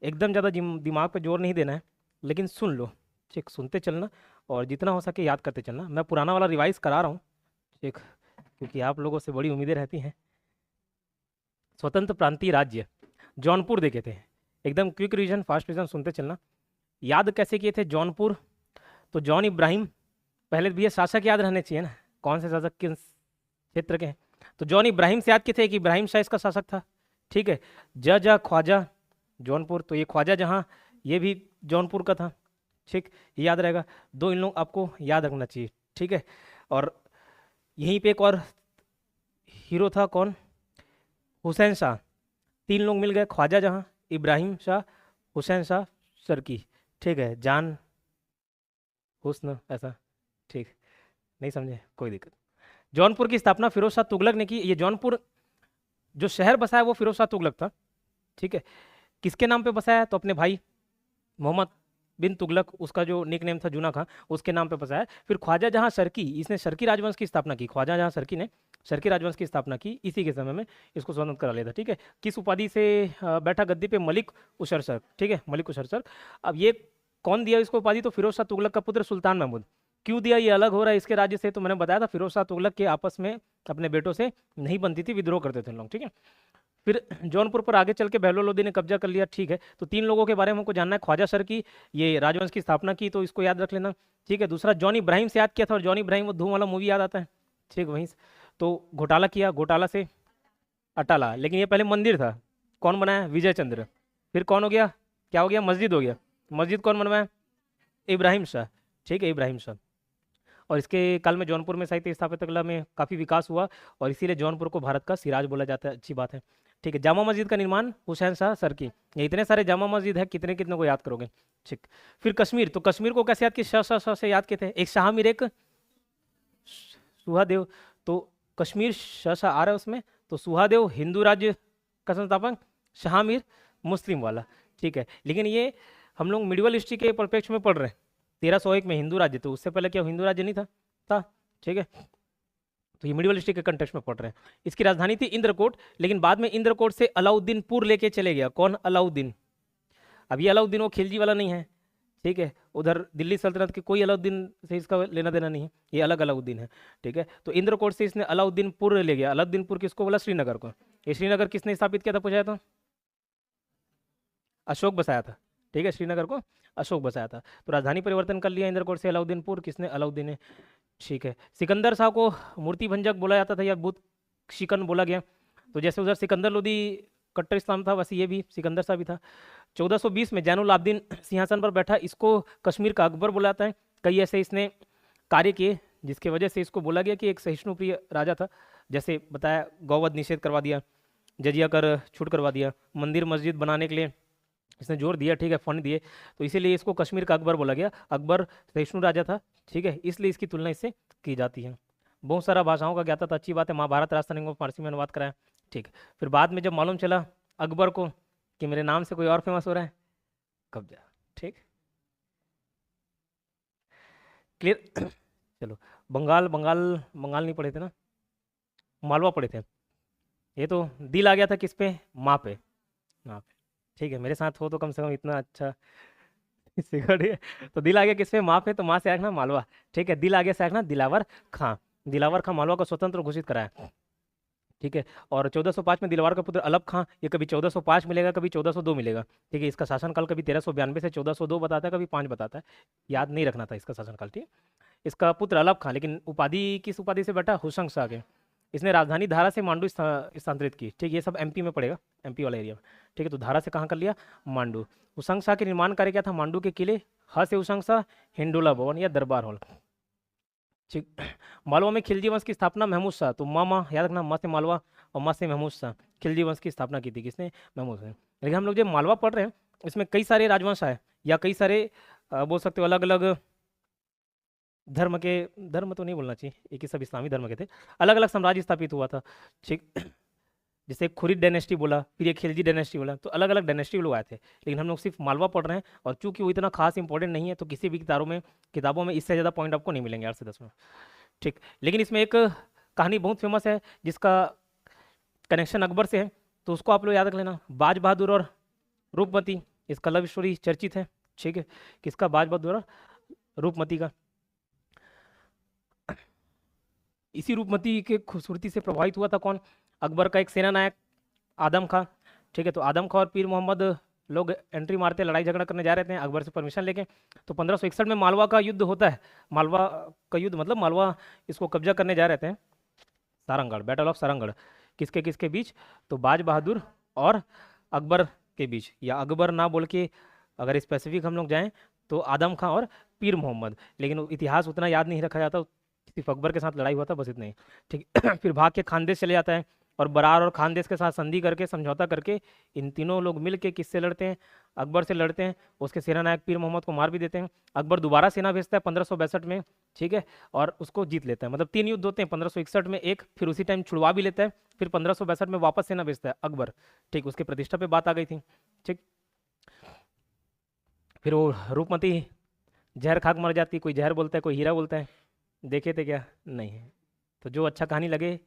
एकदम ज़्यादा दिमाग पे जोर नहीं देना है, लेकिन सुन लो, ठीक, सुनते चलना और जितना हो सके याद करते चलना। मैं पुराना वाला रिवाइज करा रहा हूँ, ठीक, क्योंकि आप लोगों से बड़ी उम्मीदें रहती हैं। स्वतंत्र प्रांतीय राज्य, जौनपुर देखे थे, एकदम क्विक रिवीजन, फास्ट रिवीजन, सुनते चलना। याद कैसे किए थे जौनपुर, तो जॉन इब्राहिम, पहले भी ये शासक याद रहने चाहिए ना, कौन से शासक किस क्षेत्र के हैं, तो जॉन इब्राहिम से याद किए थे कि इब्राहिम शाह इसका शासक था। ठीक है, जजा ख्वाजा जौनपुर, तो ये ख्वाजा जहाँ, ये भी जौनपुर का था। ठीक, ये याद रहेगा, 2 इन लोग आपको याद रखना चाहिए। ठीक है, और यहीं पे एक और हीरो था, कौन, हुसैन शाह। 3 लोग मिल गए, ख्वाजा जहाँ, इब्राहिम शाह, हुसैन शाह सरकी। ठीक है, जान हुस्न, ऐसा, ठीक, नहीं समझे, कोई दिक्कत। जौनपुर की स्थापना फिरोज शाह तुगलक ने की। ये जौनपुर जो शहर बसाया वो फिरोज शाह तुगलक था। ठीक है, किसके नाम पे बसाया, तो अपने भाई मोहम्मद बिन तुगलक, उसका जो निक नेम था जूना खां, उसके नाम पे बसाया। फिर ख्वाजा जहाँ सरकी, इसने सरकी राजवंश की स्थापना की, ख्वाजा जहाँ सरकी ने सरकी राजवंश की स्थापना की, इसी के समय में इसको स्वतंत्र करा लिया था। ठीक है, किस उपाधि से बैठा गद्दी पे, मलिक उशरसर। ठीक है, मलिक उशरसर। अब ये कौन दिया इसको उपाधि, तो फिरोज शाह तुगलक का पुत्र सुल्तान महमूद। क्यों दिया, ये अलग हो रहा है इसके राज्य से, तो मैंने बताया था फिरोज शाह तुगलक के आपस में अपने बेटों से नहीं बनती थी, विद्रोह करते थे लोग। ठीक है, फिर जौनपुर पर आगे चल के बहलोल लोदी ने कब्जा कर लिया। ठीक है, तो 3 लोगों के बारे में हमको जानना है, ख्वाजा सर की ये राजवंश की स्थापना की, तो इसको याद रख लेना। ठीक है, दूसरा जॉन इब्राहिम से याद किया था, और जॉन इब्राहिम वो धूम वाला मूवी याद आता है। ठीक, वहीं से तो घोटाला किया, घोटाला से अटाला, लेकिन ये पहले मंदिर था। कौन बनाया? विजय चंद्र। फिर कौन हो गया? क्या हो गया? मस्जिद हो गया। मस्जिद कौन बनवाया? इब्राहिम शाह। ठीक है, इब्राहिम शाह। और इसके काल में जौनपुर में साहित्य स्थापत्य कला में काफ़ी विकास हुआ और इसीलिए जौनपुर को भारत का सिराज बोला जाता है। अच्छी बात है। ठीक है, जामा मस्जिद का निर्माण हुसैन शाह सरकी। ये इतने सारे जामा मस्जिद है, कितने कितने को याद करोगे। ठीक। फिर कश्मीर, तो कश्मीर को कैसे याद किए? शाह शाह शाह से याद किए थे। एक शाहमीर, एक सुहादेव। तो कश्मीर शाह शाह आ रहा है उसमें, तो सुहादेव हिंदू राज्य का संस्थापक, शाहमीर मुस्लिम वाला। ठीक है, लेकिन ये हम लोग मिडिवल हिस्ट्री के परिप्रेक्ष्य में पढ़ रहे हैं। 1301 में हिंदू राज्य, तो उससे पहले क्या हिंदू राज्य नहीं था। ठीक है, तो ये मिडिवल हिस्ट्री के कंटेक्स्ट में पढ़ रहे हैं। इसकी राजधानी थी इंद्रकोट, लेकिन बाद में इंद्रकोट से अलाउद्दीनपुर लेके चले गया। कौन? अलाउद्दीन। अब ये अलाउद्दीन वो खिलजी वाला नहीं है। ठीक है, उधर दिल्ली सल्तनत के कोई अलाउद्दीन से इसका लेना देना नहीं है, ये अलग अलाउद्दीन है। ठीक है, तो इंद्रकोट से इसने अलाउद्दीनपुर ले गया। अलाउद्दीनपुर किसको बोला? श्रीनगर को। ये श्रीनगर किसने स्थापित किया था? पूछा था, अशोक बसाया था। ठीक है, श्रीनगर को अशोक बसाया था। तो राजधानी परिवर्तन कर लिया इंद्रकोट से अलाउद्दीनपुर, किसने? अलाउद्दीन ने। ठीक है, सिकंदर शाह को मूर्ति भंजक बोला जाता था या बुत शिकन बोला गया। तो जैसे उधर सिकंदर लोदी कट्टर इस्लाम था, वैसे ये भी सिकंदर शाह भी था। 1420 में जैनुल आब्दीन सिंहासन पर बैठा, इसको कश्मीर का अकबर बोला जाता है। कई ऐसे इसने कार्य किए जिसकी वजह से इसको बोला गया कि एक सहिष्णुप्रिय राजा था। जैसे बताया, गौवध निषेध करवा दिया, जजिया कर छूट करवा दिया, मंदिर मस्जिद बनाने के लिए इसने जोर दिया। ठीक है, फंड दिए, तो इसीलिए इसको कश्मीर का अकबर बोला गया। अकबर सहिष्णु राजा था। ठीक है, इसलिए इसकी तुलना इससे की जाती है। बहुत सारा भाषाओं का ज्ञाता था, अच्छी बात है। महाभारत राजस्थानी को फारसी में अनुवाद कराया। ठीक है, फिर बाद में जब मालूम चला अकबर को कि मेरे नाम से कोई और फेमस हो रहा है, कब्जा। ठीक, क्लियर। चलो, बंगाल बंगाल बंगाल नहीं पढ़े थे ना, मालवा पढ़े थे। ये तो दिल आ गया था किस पे? माँ पे। माँ पे। ठीक है, मेरे साथ हो तो कम से कम इतना अच्छा सिखा दिए। तो दिल आ गया किस पे? माँ पे। तो माँ से आखना मालवा। ठीक है, दिल आ गया से आखना दिलावर खां। दिलावर खां मालवा को स्वतंत्र घोषित कराया। ठीक है, और 1405 में दिलवार का पुत्र अलप खां, ये कभी 1405 मिलेगा, कभी 1402 मिलेगा। ठीक है, इसका शासनकाल कभी 1392 से 1402 बताता है, कभी 5 बताता है। याद नहीं रखना था इसका शासनकाल। ठीक, इसका पुत्र अलप खां, लेकिन उपाधि किस उपाधि से बैठा? हुसंग शाह के। इसने राजधानी धारा से मांडू स्थानांतरित की। ठीक, ये सब एमपी में पड़ेगा, एमपी वाला एरिया में। ठीक है, तो धारा से कहाँ कर लिया? मांडू। हुसंग शाह के निर्माण कार्य क्या था? मांडू के किले, ह से हुसंग शाह, हिंडोला भवन या दरबार हॉल। ठीक, मालवा में खिलजी वंश की स्थापना महमूद शाह। तो माँ याद रखना, माँ से मालवा और माँ से महमूद शाह। खिलजी वंश की स्थापना की थी किसने? महमूद शाह। लेकिन हम लोग जो मालवा पढ़ रहे हैं इसमें कई सारे राजवंश आए, या कई सारे बोल सकते हो अलग अलग धर्म के, धर्म तो नहीं बोलना चाहिए, एक ही सब इस्लामी धर्म के थे, अलग अलग साम्राज्य स्थापित हुआ था। ठीक, जैसे खुरीद डायनेस्टी बोला, फिर एक खिलजी डायनेस्टी बोला, तो अलग अलग डायनेस्टी लोग आए थे। लेकिन हम लोग सिर्फ मालवा पढ़ रहे हैं, और चूंकि वो इतना खास इंपॉर्टेंट नहीं है, तो किसी भी किताबों में इससे ज़्यादा पॉइंट आपको नहीं मिलेंगे 8 से 10 में। ठीक, लेकिन इसमें एक कहानी बहुत फेमस है जिसका कनेक्शन अकबर से है, तो उसको आप लोग याद रख लेना। बाज बहादुर और रूपमती, इसका लव स्टोरी चर्चित है। ठीक है, किसका? बाज बहादुर और रूपमती का। इसी रूपमती के खूबसूरती से प्रभावित हुआ था कौन? अकबर का एक सेना नायक आदम खां। ठीक है, तो आदम खां और पीर मोहम्मद लोग एंट्री मारते, लड़ाई झगड़ा करने जा रहे थे अकबर से परमिशन लेके। तो 1561 में मालवा का युद्ध होता है। मालवा का युद्ध मतलब मालवा इसको कब्जा करने जा रहे थे। सारंगढ़, बैटल ऑफ सारंगढ़, किसके किसके बीच? तो बाज बहादुर और अकबर के बीच, या अकबर ना बोल के अगर स्पेसिफिक हम लोग जाएं तो आदम खां और पीर मोहम्मद। लेकिन इतिहास उतना याद नहीं रखा जाता, सिर्फ अकबर के साथ लड़ाई हुआ था, बस इतना ही। ठीक फिर भाग के खानदेश चले जाता है, और बरार और खानदेश के साथ संधि करके, समझौता करके, इन तीनों लोग मिल के किससे लड़ते हैं? अकबर से लड़ते हैं। उसके सेना नायक पीर मोहम्मद को मार भी देते हैं। अकबर दोबारा सेना भेजता है 1562 में। ठीक है, और उसको जीत लेता है। मतलब 3 युद्ध होते हैं, 1561 में एक, फिर उसी टाइम छुड़वा भी लेता है, फिर 1562 में वापस सेना भेजता है अकबर। ठीक, उसके प्रतिष्ठा पे बात आ गई थी। ठीक, फिर वो रूपमती जहर खाक मर जाती, कोई जहर बोलता है, कोई हीरा बोलता है। देखे थे क्या? नहीं है। तो जो अच्छा कहानी लगे,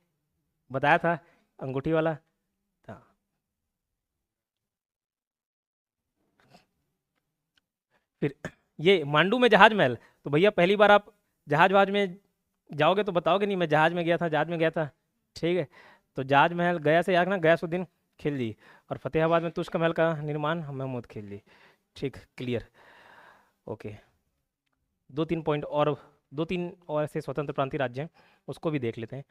बताया था अंगूठी वाला था। फिर ये मांडू में जहाज महल, तो भैया पहली बार आप जहाज में जाओगे तो बताओगे नहीं मैं जहाज में गया था, जहाज में गया था। ठीक है, तो जहाज महल गया से याद रखना, गयासुद्दीन खिलजी, और फतेहाबाद में तुष्क महल का निर्माण महमूद खिलजी। ठीक, क्लियर, ओके। 2-3 पॉइंट और, 2-3 और ऐसे स्वतंत्र प्रांतीय राज्य हैं, उसको भी देख लेते हैं।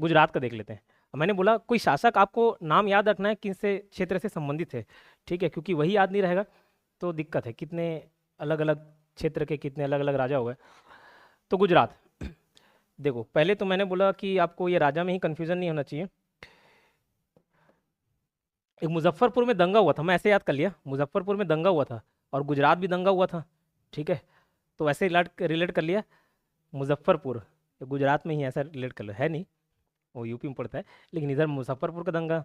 गुजरात का देख लेते हैं। मैंने बोला कोई शासक आपको नाम याद रखना है किन से क्षेत्र से संबंधित है, ठीक है, क्योंकि वही याद नहीं रहेगा तो दिक्कत है, कितने अलग अलग क्षेत्र के कितने अलग अलग राजा हो गए। तो गुजरात देखो, पहले तो मैंने बोला कि आपको ये राजा में ही कन्फ्यूजन नहीं होना चाहिए। एक मुजफ्फरपुर में दंगा हुआ था, मैं ऐसे याद कर लिया, मुजफ्फरपुर में दंगा हुआ था और गुजरात भी दंगा हुआ था, ठीक है, तो ऐसे रिलेट कर लिया। मुजफ्फरपुर गुजरात में ही ऐसा रिलेट कर लो, है नहीं, वो यूपी में पड़ता है, लेकिन इधर मुजफ्फरपुर का दंगा,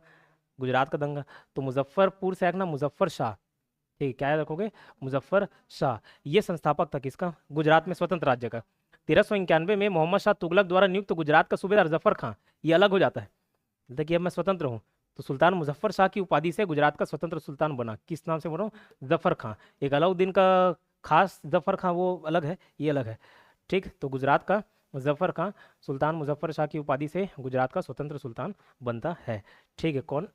गुजरात का दंगा, तो मुजफ्फरपुर से आएगा ना मुजफ्फर शाह, ठीक है, क्या याद रखोगे, मुजफ्फर शाह। ये संस्थापक था किसका, गुजरात में स्वतंत्र राज्य का। 1391 में मोहम्मद शाह तुगलक द्वारा नियुक्त गुजरात का सूबेदार जफर खां, ये अलग हो जाता है, देखिए अब मैं स्वतंत्र हूँ, तो सुल्तान मुजफ्फर शाह की उपाधि से गुजरात का स्वतंत्र सुल्तान बना, किस नाम से बोल रहा हूँ, जफर खां। एक अलाउद्दीन का खास जफर खां वो अलग है, ये अलग है, ठीक। तो गुजरात का जफर खां सुल्तान मुजफ्फर शाह की उपाधि से गुजरात का स्वतंत्र सुल्तान बनता है, ठीक है। कौन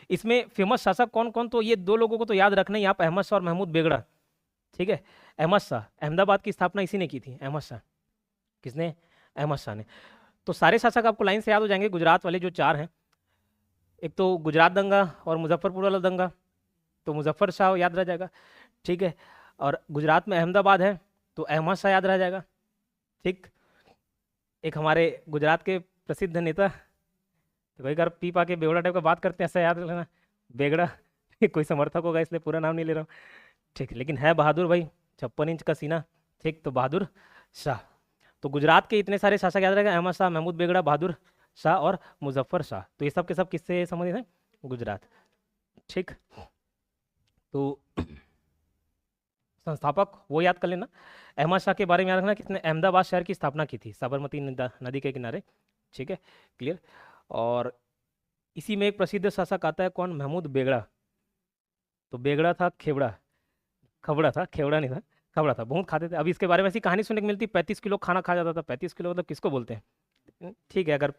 इसमें फेमस शासक कौन कौन, तो ये दो लोगों को तो याद रखना ही आप, अहमद शाह और महमूद बेगड़ा, ठीक है। अहमद शाह, अहमदाबाद की स्थापना इसी ने की थी, अहमद शाह, किसने, अहमद शाह ने। तो सारे शासक आपको लाइन से याद हो जाएंगे, गुजरात वाले जो चार हैं, एक तो गुजरात दंगा और मुजफ्फरपुर वाला दंगा, तो मुजफ्फर शाह याद रह जाएगा, ठीक है। और गुजरात में अहमदाबाद है तो अहमद शाह याद रह जाएगा, ठीक। एक हमारे गुजरात के प्रसिद्ध नेता, तो कई बार पी पा के बेगड़ा टाइप का बात करते हैं, ऐसा याद रखना, बेगड़ा कोई समर्थक होगा इसलिए पूरा नाम नहीं ले रहा हूँ, ठीक, लेकिन है बहादुर भाई, 56 इंच का सीना, ठीक, तो बहादुर शाह। तो गुजरात के इतने सारे शासक याद रहेगा, अहमद शाह, महमूद बेगड़ा, बहादुर शाह और मुजफ्फर शाह, तो ये सब के सब किससे संबंधित हैं, गुजरात, ठीक। तो संस्थापक वो याद कर लेना। अहमद शाह के बारे में याद रखना, किसने अहमदाबाद शहर की स्थापना की थी, साबरमती नदी के किनारे, ठीक है, क्लियर। और इसी में एक प्रसिद्ध शासक आता है कौन, महमूद बेगड़ा। तो बेगड़ा था खेवड़ा, खबड़ा था, खेवड़ा नहीं था, खबड़ा था, बहुत खाते थे। अभी इसके बारे में ऐसी कहानी सुनने को मिलती, 35 किलो खाना खा जाता था। 35 किलो मतलब किसको बोलते हैं, ठीक है, अगर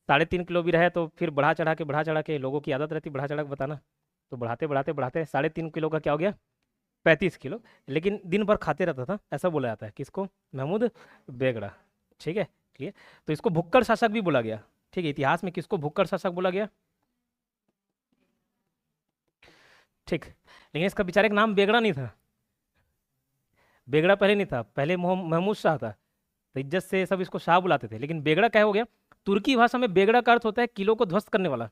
3.5 किलो भी रहे तो फिर बढ़ा चढ़ा के लोगों की आदत रहती बढ़ा चढ़ा के बताना, तो बढ़ाते बढ़ाते बढ़ाते 3.5 किलो का क्या हो गया, 35 किलो, लेकिन दिन भर खाते रहता था, ऐसा बोला जाता है, किसको, महमूद बेगड़ा, ठीक है, क्लियर। तो इसको भुक्कड़ शासक भी बोला गया, ठीक है, इतिहास में किसको भुक्कड़ शासक बोला गया, ठीक। लेकिन इसका बेचारे का नाम बेगड़ा नहीं था, बेगड़ा पहले नहीं था, पहले महमूद शाह था, तो इज्जत से सब इसको शाह बुलाते थे, लेकिन बेगड़ा क्या हो गया, तुर्की भाषा में बेगड़ा का अर्थ होता है किलो को ध्वस्त करने वाला,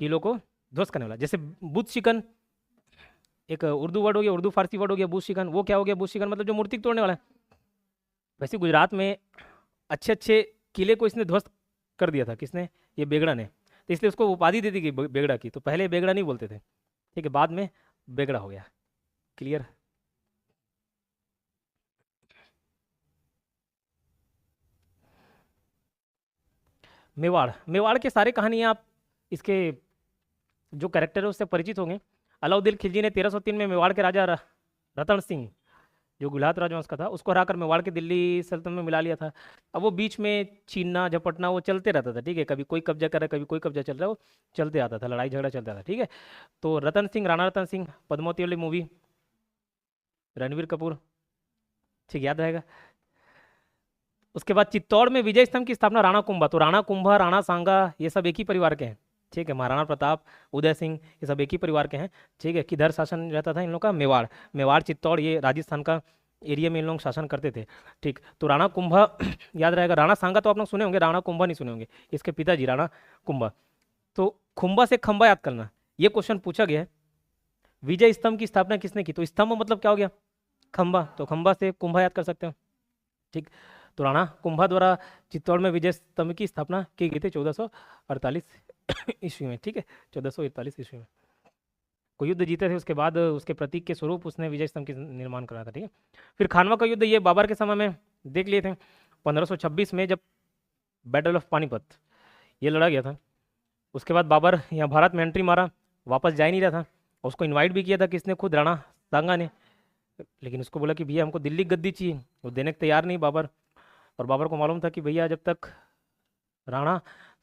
किलो को ध्वस्त करने वाला। जैसे बुत शिकन एक उर्दू वर्ड हो गया, उर्दू फारसी वर्ड हो गया, बुत शिकन, वो क्या हो गया, बुत शिकन मतलब जो मूर्ति तोड़ने वाला है। वैसे गुजरात में अच्छे अच्छे किले को इसने ध्वस्त कर दिया था, किसने, ये बेगड़ा ने, तो इसलिए उसको उपाधि दे दी गई बेगड़ा की। तो पहले बेगड़ा नहीं बोलते थे, ठीक है, बाद में बेगड़ा हो गया, क्लियर। मेवाड़, मेवाड़ के सारे कहानियाँ आप इसके जो कैरेक्टर है उससे परिचित होंगे। अलाउद्दीन खिलजी ने 1303 में मेवाड़ के राजा रतन सिंह, जो गुलात राजवंश का था, उसको हराकर मेवाड़ के दिल्ली सल्तनत में मिला लिया था। अब वो बीच में छीनना झपटना वो चलते रहता था, ठीक है, कभी कोई कब्जा कर रहा है, कभी कोई कब्जा चल रहा है, वो चलते आता था, लड़ाई झगड़ा चलता था, ठीक है। तो रतन सिंह, राणा रतन सिंह, पद्मावती वाली मूवी, रणवीर कपूर, ठीक, याद रहेगा। उसके बाद चित्तौड़ में विजय स्तंभ की स्थापना राणा कुंभा, तो राणा कुंभा, राणा सांगा, ये सब एक ही परिवार के हैं, ठीक है। महाराणा प्रताप, उदय सिंह, ये सब एक ही परिवार के हैं, ठीक है। किधर शासन रहता था इन लोग का, मेवाड़, मेवाड़ चित्तौड़ ये राजस्थान का एरिया में इन लोग शासन करते थे, ठीक। तो राणा कुंभा याद रहेगा, राणा सांगा तो आप लोग सुने होंगे, राणा कुंभा नहीं सुने होंगे, इसके पिताजी राणा कुंभा। तो खुंबा से खंबा याद करना, ये क्वेश्चन पूछा गया है। विजय स्तंभ की स्थापना किसने की, तो स्तंभ मतलब क्या हो गया, खंबा, तो खंबा से कुंभा याद कर सकते हो, ठीक। तो राणा कुंभा द्वारा चित्तौड़ में विजय स्तंभ की स्थापना की गई थी 1448 ईस्वी में, ठीक है, 1448 ईस्वी में। कोई युद्ध जीते थे, उसके बाद उसके प्रतीक के स्वरूप उसने विजय स्तंभ की निर्माण करा था, ठीक है। फिर खानवा का युद्ध, ये बाबर के समय में देख लिए थे, 1526 में जब बैटल ऑफ पानीपत ये लड़ा गया था। उसके बाद बाबर यहाँ भारत में एंट्री मारा, वापस जा ही नहीं रहा था, उसको इन्वाइट भी किया था किसने, खुद राणा सांगा ने, लेकिन उसको बोला कि भैया हमको दिल्ली गद्दी चाहिए, वो देने को तैयार नहीं बाबर। और बाबर को मालूम था कि भैया जब तक राणा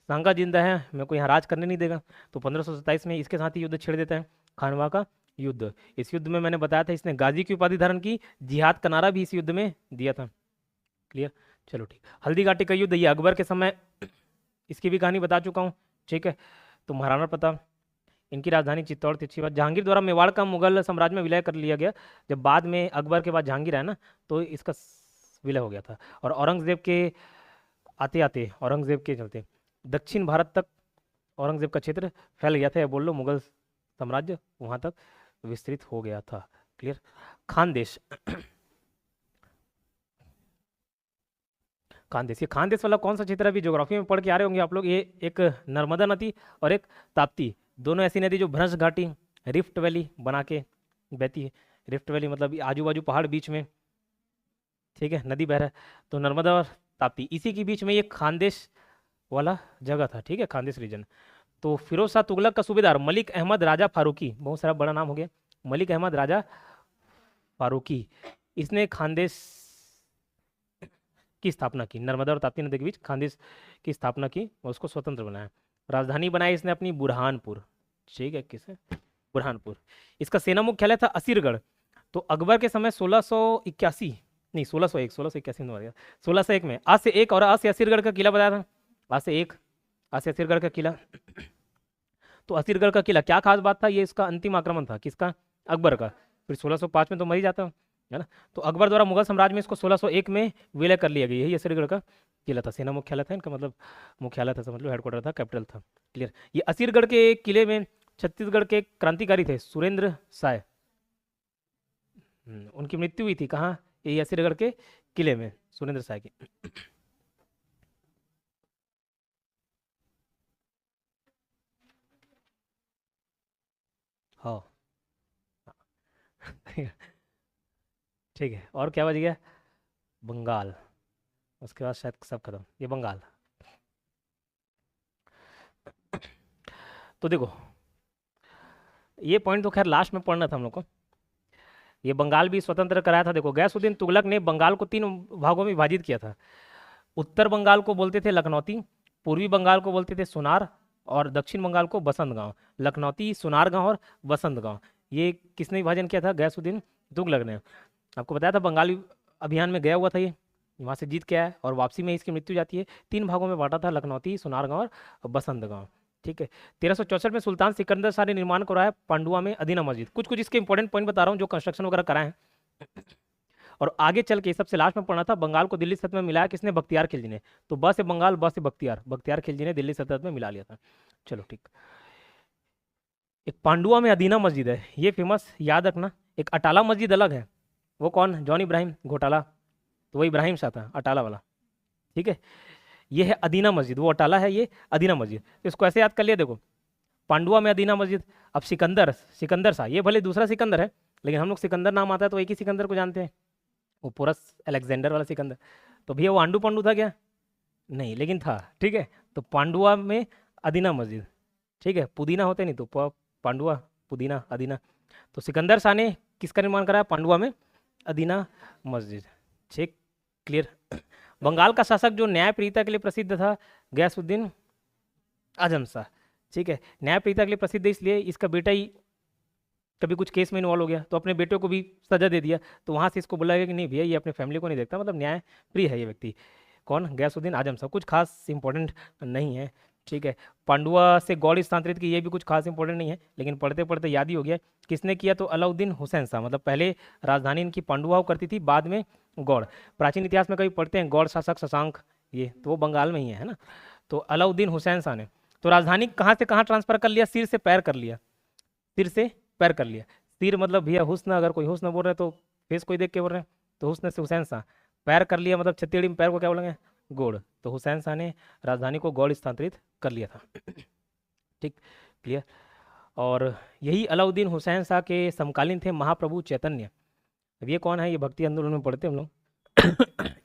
सांगा जिंदा है मेरे को यहाँ राज करने नहीं देगा, तो 1527 में इसके साथ ही युद्ध छेड़ देता है, खानवा का युद्ध। इस युद्ध में मैंने बताया था इसने गाजी की उपाधि धारण की, जिहाद का नारा भी इस युद्ध में दिया था, क्लियर। चलो ठीक। हल्दी घाटी का युद्ध, ये अकबर के समय, इसकी भी कहानी बता चुका हूँ, ठीक है। तो महाराणा प्रताप, इनकी राजधानी चित्तौड़ थी, अच्छी बात। जहांगीर द्वारा मेवाड़ का मुगल साम्राज्य में विलय कर लिया गया, जब बाद में अकबर के बाद जहांगीर है ना, तो इसका विलय हो गया था। और औरंगजेब के आते आते, औरंगजेब के चलते दक्षिण भारत तक औरंगजेब का क्षेत्र फैल गया था, या बोल लो मुगल साम्राज्य वहां तक विस्तृत हो गया था। क्लियर। खानदेश, खानदेश, ये खानदेश वाला कौन सा क्षेत्र है, अभी ज्योग्राफी में पढ़ के आ रहे होंगे आप लोग। ये एक नर्मदा नदी और एक ताप्ती, दोनों ऐसी नदी जो भ्रंश घाटी, रिफ्ट वैली बना के बहती है। रिफ्ट वैली मतलब आजू बाजू पहाड़ बीच में, ठीक है, नदी बह रहा है। तो नर्मदा और ताप्ती, इसी के बीच में ये खानदेश वाला जगह था, ठीक है, खानदेश रीजन। तो फिरोज शाह तुगलक का सूबेदार मलिक अहमद राजा फारूकी, बहुत सारा बड़ा नाम हो गया, मलिक अहमद राजा फारूकी, इसने खानदेश की स्थापना की। नर्मदा और ताप्ती नदी के बीच खानदेश की स्थापना की और उसको स्वतंत्र बनाया। राजधानी बनाई इसने अपनी बुरहानपुर, ठीक है, किसे, बुरहानपुर। इसका सेना मुख्यालय था असीरगढ़। तो अकबर के समय 1681, नहीं 1601 में मर गया, 1601 में आज से एक, और आज से असीरगढ़ का किला बताया था, आज से एक, आज से असीरगढ़ का किला। तो असीरगढ़ का किला क्या खास बात था, ये इसका अंतिम आक्रमण था, किसका, अकबर का। फिर 1605 में तो मर ही जाता है ना। तो अकबर द्वारा मुगल साम्राज्य में इसको 1601 में विलय कर लिया गया। यही असीरगढ़ का किला था, सेना मुख्यालय था इनका, मतलब मुख्यालय था, समझ लो हेडक्वार्टर था, कैपिटल था। क्लियर। ये असीरगढ़ के किले में छत्तीसगढ़ के क्रांतिकारी थे सुरेंद्र साय, उनकी मृत्यु हुई थी कहाँ, ये असीरगढ़ के किले में, सुरेंद्र साय की। हाँ ठीक है। और क्या बच गया, बंगाल, उसके बाद शायद सब खत्म, ये बंगाल। तो देखो ये पॉइंट तो खैर लास्ट में पढ़ना था हम लोग को। ये बंगाल भी स्वतंत्र कराया था। देखो गयासुद्दीन तुगलक ने बंगाल को 3 भागों में विभाजित किया था। उत्तर बंगाल को बोलते थे लखनौती, पूर्वी बंगाल को बोलते थे सुनार, और दक्षिण बंगाल को बसंत गांव। लखनौती, सुनार गांव और बसंत गांव, ये किसने विभाजन किया था, गयासुद्दीन तुगलक ने। आपको बताया था बंगाल अभियान में गया हुआ था ये, वहाँ से जीत के आया और वापसी में इसकी मृत्यु जाती है। 3 भागों में बांटा था, लखनौती, सुनार गांव और बसंत गांव, ठीक है। 1364 में सुल्तान सिकंदर शाह ने निर्माण कराया पांडुआ में अदीना मस्जिद। कुछ कुछ इसके इंपॉर्टेंट पॉइंट बता रहा हूँ जो कंस्ट्रक्शन वगैरह कराए हैं। और आगे चल के सबसे लास्ट में पढ़ना था, बंगाल को दिल्ली सल्तनत में मिलाया किसने, बख्तियार खिलजी ने। तो ब से बंगाल, ब से बख्तियार, बख्तियार खिलजी ने दिल्ली सल्तनत में मिला लिया था। चलो ठीक। एक पांडुआ में अदीना मस्जिद है, ये फेमस, याद रखना। एक अटाला मस्जिद अलग है, वो कौन, जॉन इब्राहिम घोटाला, तो वो इब्राहिम शाह था अटाला वाला, ठीक है। ये है अदीना मस्जिद, वो अटाला है, ये अदीना मस्जिद। तो इसको ऐसे याद कर लिया, देखो पांडुआ में अदीना मस्जिद। अब सिकंदर, सिकंदर शाह, ये भले दूसरा सिकंदर है, लेकिन हम लोग सिकंदर नाम आता है तो एक ही सिकंदर को जानते हैं, वो पोरस अलेक्जेंडर वाला सिकंदर। तो भैया वो आंडू पांडू था क्या, नहीं, लेकिन था, ठीक है। तो पांडुआ में अदीना मस्जिद, ठीक है, पुदीना होते नहीं तो पांडुआ, पुदीना, अदीना। तो सिकंदर शाह ने किसका निर्माण कराया, पांडुआ में अदीना मस्जिद, ठीक, क्लियर। बंगाल का शासक जो न्यायप्रियता के लिए प्रसिद्ध था, गयासुद्दीन आजम शाह, ठीक है। न्यायप्रियता के लिए प्रसिद्ध है इसलिए इसका बेटा ही कभी कुछ केस में इन्वॉल्व हो गया तो अपने बेटे को भी सजा दे दिया। तो वहाँ से इसको बोला गया कि नहीं भैया ये अपने फैमिली को नहीं देखता, मतलब न्याय प्रिय है ये व्यक्ति। कौन, गयासुद्दीन आजम शाह। कुछ खास इंपॉर्टेंट नहीं है, ठीक है। पांडुआ से गौड़ स्थानांतरित की, ये भी कुछ खास इंपॉर्टेंट नहीं है, लेकिन पढ़ते पढ़ते याद ही हो गया। किसने किया, तो अलाउद्दीन हुसैन शाह, मतलब पहले राजधानी इनकी पांडुआ करती थी, बाद में गौड़। प्राचीन इतिहास में कभी पढ़ते हैं गौड़ शासक शशांक, ये तो वो बंगाल में ही है ना। तो अलाउद्दीन हुसैन शाह ने तो राजधानी कहाँ से कहाँ ट्रांसफर कर लिया, सिर से पैर कर लिया, सिर से पैर कर लिया। सिर मतलब भैया हुस्न, अगर कोई हुस्न बोल रहे हैं तो फेस कोई देख के बोल रहे हैं, तो हुस्न से हुसैन शाह। पैर कर लिया मतलब छत्तीसगढ़ी में पैर को क्या बोलेंगे, गोड़। तो हुसैन शाह ने राजधानी को गौड़ स्थानांतरित कर लिया था, ठीक, क्लियर। और यही अलाउद्दीन हुसैन शाह के समकालीन थे महाप्रभु चैतन्य। अब ये कौन है, ये भक्ति आंदोलन में पढ़ते हम लोग।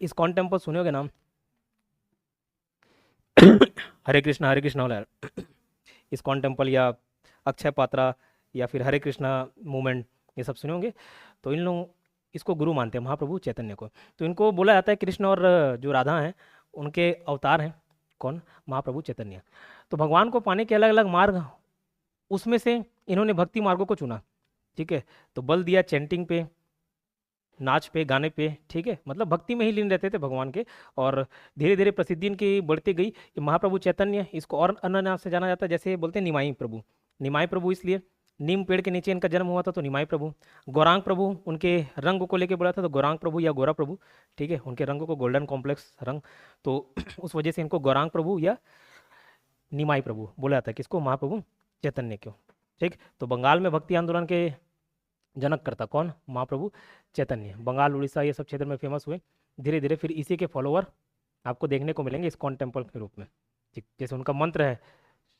इस कौन टेम्पल सुने होगे नाम, हरे कृष्णा वाला इस कौन टेम्पल, या अक्षय पात्रा, या फिर हरे कृष्णा मूवमेंट, ये सब सुने होंगे। तो इन लोग इसको गुरु मानते हैं महाप्रभु चैतन्य को। तो इनको बोला जाता है कृष्ण और जो राधा हैं उनके अवतार हैं, कौन, महाप्रभु चैतन्य। तो भगवान को पाने के अलग अलग मार्ग, उसमें से इन्होंने भक्ति मार्गों को चुना, ठीक है। तो बल दिया चैंटिंग पे, नाच पे, गाने पे, ठीक है, मतलब भक्ति में ही लीन रहते थे भगवान के। और धीरे धीरे प्रसिद्धि इनकी बढ़ती गई। ये महाप्रभु चैतन्य, इसको और अन्य नाम से जाना जाता है, जैसे बोलते हैं निमाई प्रभु। निमाई प्रभु इसलिए, नीम पेड़ के नीचे इनका जन्म हुआ था तो निमाई प्रभु। गौरांग प्रभु उनके रंग को लेके बोला था तो गौरांग प्रभु या गोरा प्रभु, ठीक है, उनके रंगों को गोल्डन कॉम्प्लेक्स रंग, तो उस वजह से इनको गौरांग प्रभु या निमाई प्रभु बोला जाता है। किसको? महाप्रभु चैतन्य क्यों, ठीक। तो बंगाल में भक्ति आंदोलन के जनक करता कौन? महाप्रभु चैतन्य। बंगाल, उड़ीसा ये सब क्षेत्र में फेमस हुए। धीरे धीरे फिर इसी के फॉलोअर आपको देखने को मिलेंगे इस्कॉन टेम्पल के रूप में, ठीक। जैसे उनका मंत्र है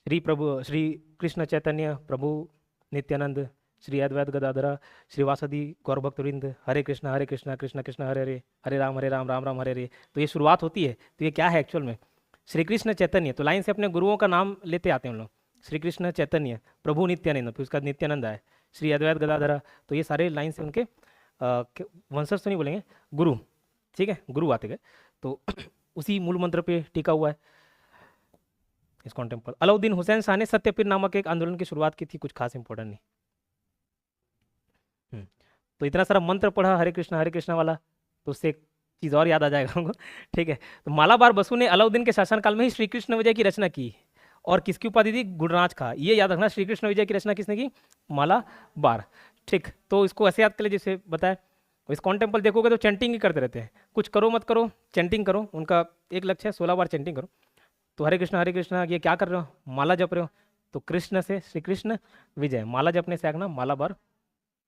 श्री कृष्ण चैतन्य प्रभु नित्यानंद श्री अद्वैत गदाधरा श्रीवासदि गौरभक्तवृंद हरे कृष्ण कृष्ण कृष्ण हरे हरे हरे राम राम राम हरे हरे। तो ये शुरुआत होती है। तो ये क्या है एक्चुअल में? श्री कृष्ण चैतन्य, तो लाइन से अपने गुरुओं का नाम लेते आते हैं हम लोग। श्री कृष्ण चैतन्य प्रभु नित्यानंद, फिर उसका नित्यानंद है, श्री अद्वैत गदाधरा, तो ये सारे लाइन से उनके वंशज तो नहीं बोलेंगे, गुरु, ठीक है, गुरु आते गए। तो उसी मूल मंत्र पे टिका हुआ है इस्कॉन टेम्पल। अलाउद्दीन हुसैन शाह ने सत्यपीर नामक एक आंदोलन की शुरुआत की थी, कुछ खास इंपॉर्टेंट नहीं। तो इतना सारा मंत्र पढ़ा हरे कृष्णा वाला, तो उससे एक चीज़ और याद आ जाएगा हमको, ठीक है। तो मालाबार बसु ने अलाउद्दीन के शासनकाल में ही श्री कृष्ण विजय की रचना की, और किसकी उपाधि थी? गुणराज खा। ये याद रखना, श्री कृष्ण विजय की रचना किसने की? मालाबार, ठीक। तो इसको ऐसे याद कर ले जैसे बताया। इस्कॉन टेम्पल देखोगे तो चैंटिंग ही करते रहते हैं, कुछ करो मत करो चैंटिंग करो, उनका एक लक्ष्य है 16 बार चैंटिंग करो। तो हरे कृष्णा ये क्या कर रहे हो? माला जप रहे हो, तो कृष्ण से श्री कृष्ण विजय, माला जपने से आगना मालाबार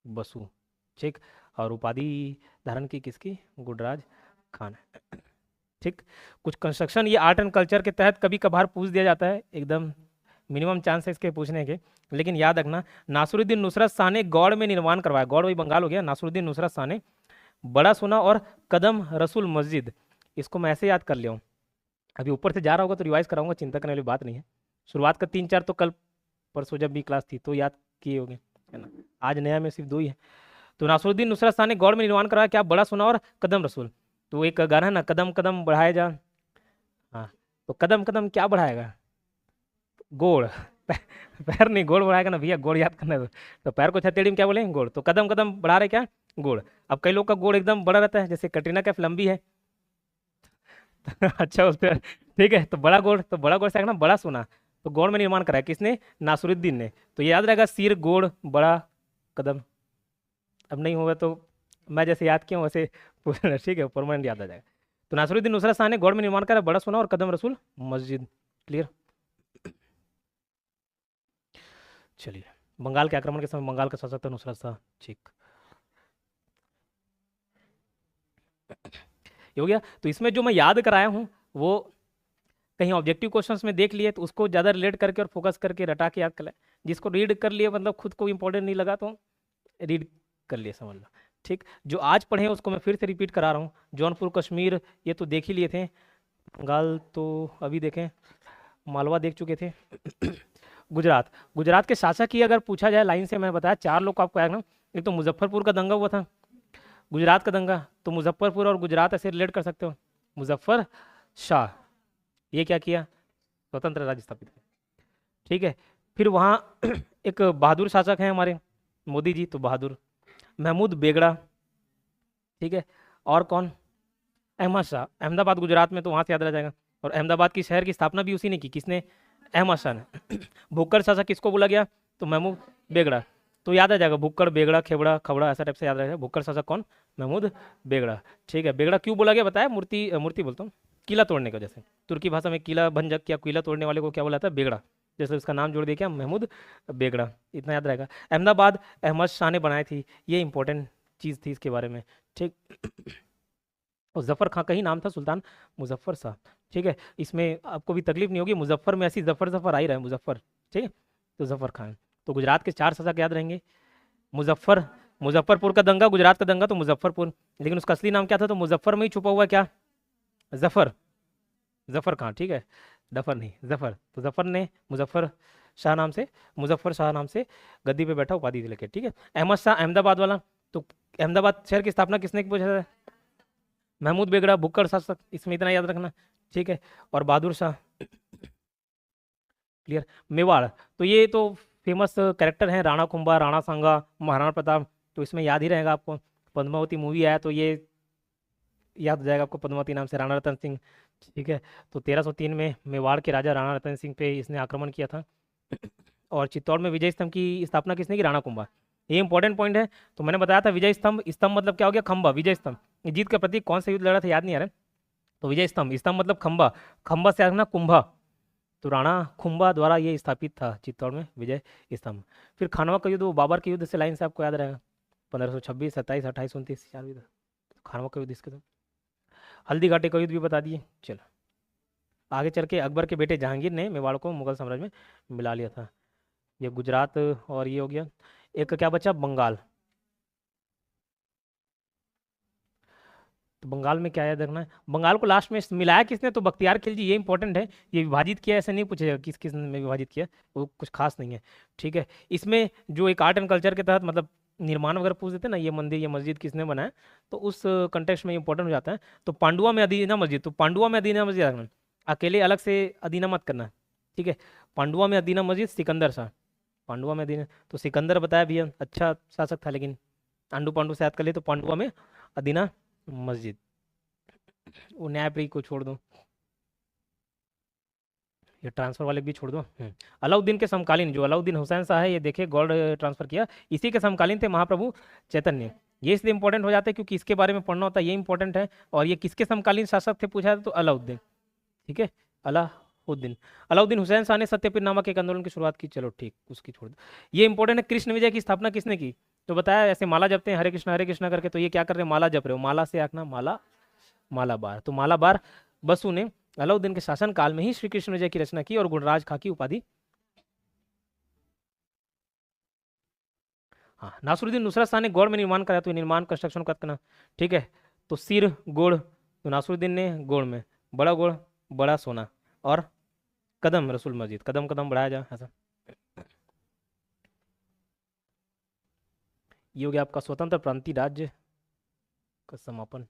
बसु, ठीक। और उपाधि धारण की किसकी? गुणराज खान, ठीक। कुछ कंस्ट्रक्शन ये आर्ट एंड कल्चर के तहत कभी कभार पूछ दिया जाता है, एकदम मिनिमम चांस है इसके पूछने के, लेकिन याद रखना नासरुद्दीन नुसरत शाह ने गौड़ में निर्माण करवाया। गौड़ वही बंगाल हो गया। नासरुद्दीन नुसरत शाह ने बड़ा सोना और कदम रसूल मस्जिद, इसको मैं ऐसे याद कर लिया हूँ, अभी ऊपर से जा रहा होगा तो रिवाइज कराऊंगा, चिंता करने वाली बात नहीं है। शुरुआत का 3-4 तो कल परसों जब भी क्लास थी तो याद किए होंगे, है ना। आज नया में सिर्फ 2 ही है। तो नासरुद्दीन नुसरत शाह ने गौड़ में निर्माण कराया क्या? बड़ा सोना और कदम रसूल। तो एक गाना है ना, कदम कदम बढ़ाए जा, हाँ, तो कदम कदम क्या बढ़ाएगा? गोड़ पैर नहीं, गोड़ बढ़ाएगा ना भैया, गोड़ याद करना है। तो पैर को हथेली में क्या बोले? गोड़। तो कदम कदम बढ़ा रहे क्या? गोड़। अब कई लोग का गोड़ एकदम बड़ा रहता है, जैसे कटरीना कैफ लंबी है अच्छा उस पर, ठीक है। तो बड़ा गोड़, तो बड़ा गोड़ से आएगा ना बड़ा सोना। तो गोड़ में निर्माण कराया किसने? नासरुद्दीन ने। तो ये याद रहेगा, सिर गोड़ बड़ा कदम। अब नहीं होगा तो मैं जैसे याद किया हूँ वैसे पूछना, ठीक है, परमानेंट याद आ जाएगा। तो नासरुद्दीन नुसरत शाह ने गौड़ में निर्माण करा बड़ा सोना और कदम रसूल मस्जिद। क्लियर? चलिए, बंगाल के आक्रमण के समय बंगाल का शासक था नुसरत शाह, ठीक, ये हो गया। तो इसमें जो मैं याद कराया हूँ वो कहीं ऑब्जेक्टिव क्वेश्चंस में देख लिए तो उसको ज़्यादा रिलेट करके और फोकस करके रटा के याद कर ले। जिसको रीड कर लिए मतलब खुद को इंपॉर्टेंट नहीं लगा तो रीड कर लिए, समझ लो, ठीक। जो आज पढ़े उसको मैं फिर से रिपीट करा रहा हूँ। जौनपुर कश्मीर ये तो देख ही लिए थे, बंगाल तो अभी देखें, मालवा देख चुके थे गुजरात, गुजरात के शासक की अगर पूछा जाए लाइन से, मैं बताया 4 लोग को आपको याद ना। एक तो मुजफ्फरपुर का दंगा हुआ था, गुजरात का दंगा, तो मुजफ्फरपुर और गुजरात ऐसे रिलेट कर सकते हो। मुजफ्फर शाह ये क्या किया? स्वतंत्र राज्य स्थापित किया, ठीक है। फिर वहाँ एक बहादुर शासक हैं हमारे मोदी जी, तो बहादुर। महमूद बेगड़ा, ठीक है। और कौन? अहमद शाह, अहमदाबाद गुजरात में, तो वहाँ से याद रह जाएगा। और अहमदाबाद की शहर की स्थापना भी उसी ने की। किसने? अहमद शाह ने। भुक्कड़ शासक किसको बोला गया? तो महमूद बेगड़ा। तो याद आ जाएगा, भुक्कड़ बेगड़ा खेबड़ा खबड़ा ऐसा टाइप से याद रहेगा। भुक्कड़ शासक कौन? महमूद बेगड़ा, ठीक है। बेगड़ा क्यों बोला गया बताया? मूर्ति बोलता हूँ, किला तोड़ने का। जैसे तुर्की भाषा में किला भंजक या किला तोड़ने वाले को क्या बोला था? बेगड़ा। जैसे उसका नाम जोड़ दिया क्या? महमूद बेगड़ा, इतना याद रहेगा। अहमदाबाद अहमद शाह ने बनाई थी, ये इंपॉर्टेंट चीज़ थी इसके बारे में, ठीक। और जफ़र खां का ही नाम था, सुल्तान मुजफ्फर शाह, ठीक है। इसमें आपको भी तकलीफ नहीं होगी, मुजफ्फर में ऐसी जफ़र आ ही रहा है, मुजफ्फर, ठीक है। तो जफ़र खान। तो गुजरात के 4 शासक याद रहेंगे। मुजफ्फरपुर का दंगा, गुजरात का दंगा तो मुजफ्फरपुर, लेकिन उसका असली नाम क्या था? तो मुजफ्फर में ही छुपा हुआ क्या? जफ़र खां, ठीक है, जफ़र नहीं, जफ़र। तो जफ़र ने मुजफ्फर शाह नाम से गद्दी पे बैठा, उपाधि लेके, ठीक है। अहमद शाह अहमदाबाद वाला, तो अहमदाबाद शहर की स्थापना किसने की? पूछा था महमूद बेगड़ा, भुक्कड़ शासक, इसमें इतना याद रखना, ठीक है। और बहादुर शाह, क्लियर। मेवाड़, तो ये तो फेमस कैरेक्टर हैं, राणा कुंभा, राणा सांगा, महाराणा प्रताप, तो इसमें याद ही रहेगा आपको। पद्मावती मूवी आया तो ये याद हो जाएगा आपको, पद्मावती नाम से, राणा रतन सिंह। ठीक है, तो 1303 में मेवाड़ के राजा राणा रतन सिंह पे इसने आक्रमण किया था। और चित्तौड़ में विजय स्तंभ की स्थापना किसने की? राणा कुंभा। ये इंपॉर्टेंट पॉइंट है। तो मैंने बताया था विजय स्तंभ, स्तंभ मतलब क्या हो गया? खंभा, विजय स्तंभ। ये जीत का प्रतीक कौन सा युद्ध लड़ा था याद नहीं आ रहा है, तो विजय स्तंभ, स्तंभ मतलब खंभा, खंभा से आना कुंभा, तो राणा कुंभा द्वारा ये स्थापित था चित्तौड़ में विजय स्तंभ। फिर खानवा का युद्ध, वो बाबर के युद्ध से लाइन से आपको याद रहेगा, 1526, 27, 28, 29 4 युद्ध, खानवा का युद्ध इसके साथ। हल्दी घाटी का युद्ध भी बता दिए। चलो आगे चल के अकबर के बेटे जहांगीर ने मेवाड़ को मुगल साम्राज्य में मिला लिया था। ये गुजरात और ये हो गया। एक क्या बचा? बंगाल। तो बंगाल में क्या याद रखना है? बंगाल को लास्ट में मिलाया किसने? तो बख्तियार खिलजी। ये इंपॉर्टेंट है, ये विभाजित किया ऐसे नहीं पूछेगा किस किस ने विभाजित किया, वो कुछ खास नहीं है। ठीक है, इसमें जो एक आर्ट एंड कल्चर के तहत मतलब निर्माण वगैरह पूछ देते ना, ये मंदिर ये मस्जिद किसने बनाया, तो उस कंटेक्स्ट में इंपॉर्टेंट हो जाता है। तो पांडुआ में अदीना मस्जिद, तो पांडुआ में अदीना मस्जिद रखना, अकेले अलग से अदीना मत करना। ठीक है, पांडुआ में अदीना मस्जिद सिकंदर शाह, पांडुआ में अदीना, तो सिकंदर बताया भैया अच्छा शासक था, लेकिन आंडू पांडु से याद कर लिए तो पांडुआ में अदीना मस्जिद। वो न्यायप्रिय को छोड़ दो, ये ट्रांसफर वाले भी छोड़ दो। अलाउद्दीन के समकालीन, जो अलाउद्दीन हुसैन शाह है, ये देखिए गोल्ड ट्रांसफर किया, इसी के समकालीन थे महाप्रभु चैतन्य। ये इसलिए इंपॉर्टेंट हो जाता है क्योंकि इसके बारे में पढ़ना होता है, ये इंपॉर्टेंट है। और ये किसके समकालीन शासक थे पूछा तो अलाउद्दीन। ठीक है, अलाउद्दीन, अलाउद्दीन हुसैन शाह ने सत्यपीर नामक एक आंदोलन की शुरुआत की। चलो ठीक, उसकी छोड़ दो। ये इंपॉर्टेंट है, कृष्ण विजय की स्थापना किसने की? तो बताया ऐसे माला जपते हैं हरे कृष्णा करके, तो ये क्या कर रहे हैं? माला जप रहे हो, माला से आखना माला, मालाबार। तो मालाबार बसु ने अलाउद्दीन के शासन काल में ही श्री कृष्ण विजय की रचना की और गुणराज खा की उपाधि। हाँ, नासरुद्दीन नुसरत शाह ने गौड़ में निर्माण कराया, तो ये निर्माण कंस्ट्रक्शन का करना। ठीक है, तो सिर गोड़, तो नासरुद्दीन ने गोड़ में, बड़ा गोड़ बड़ा सोना, और कदम रसूल मस्जिद, कदम कदम बढ़ाया जा ऐसा। ये हो गया आपका स्वतंत्र प्रांतीय राज्य का समापन।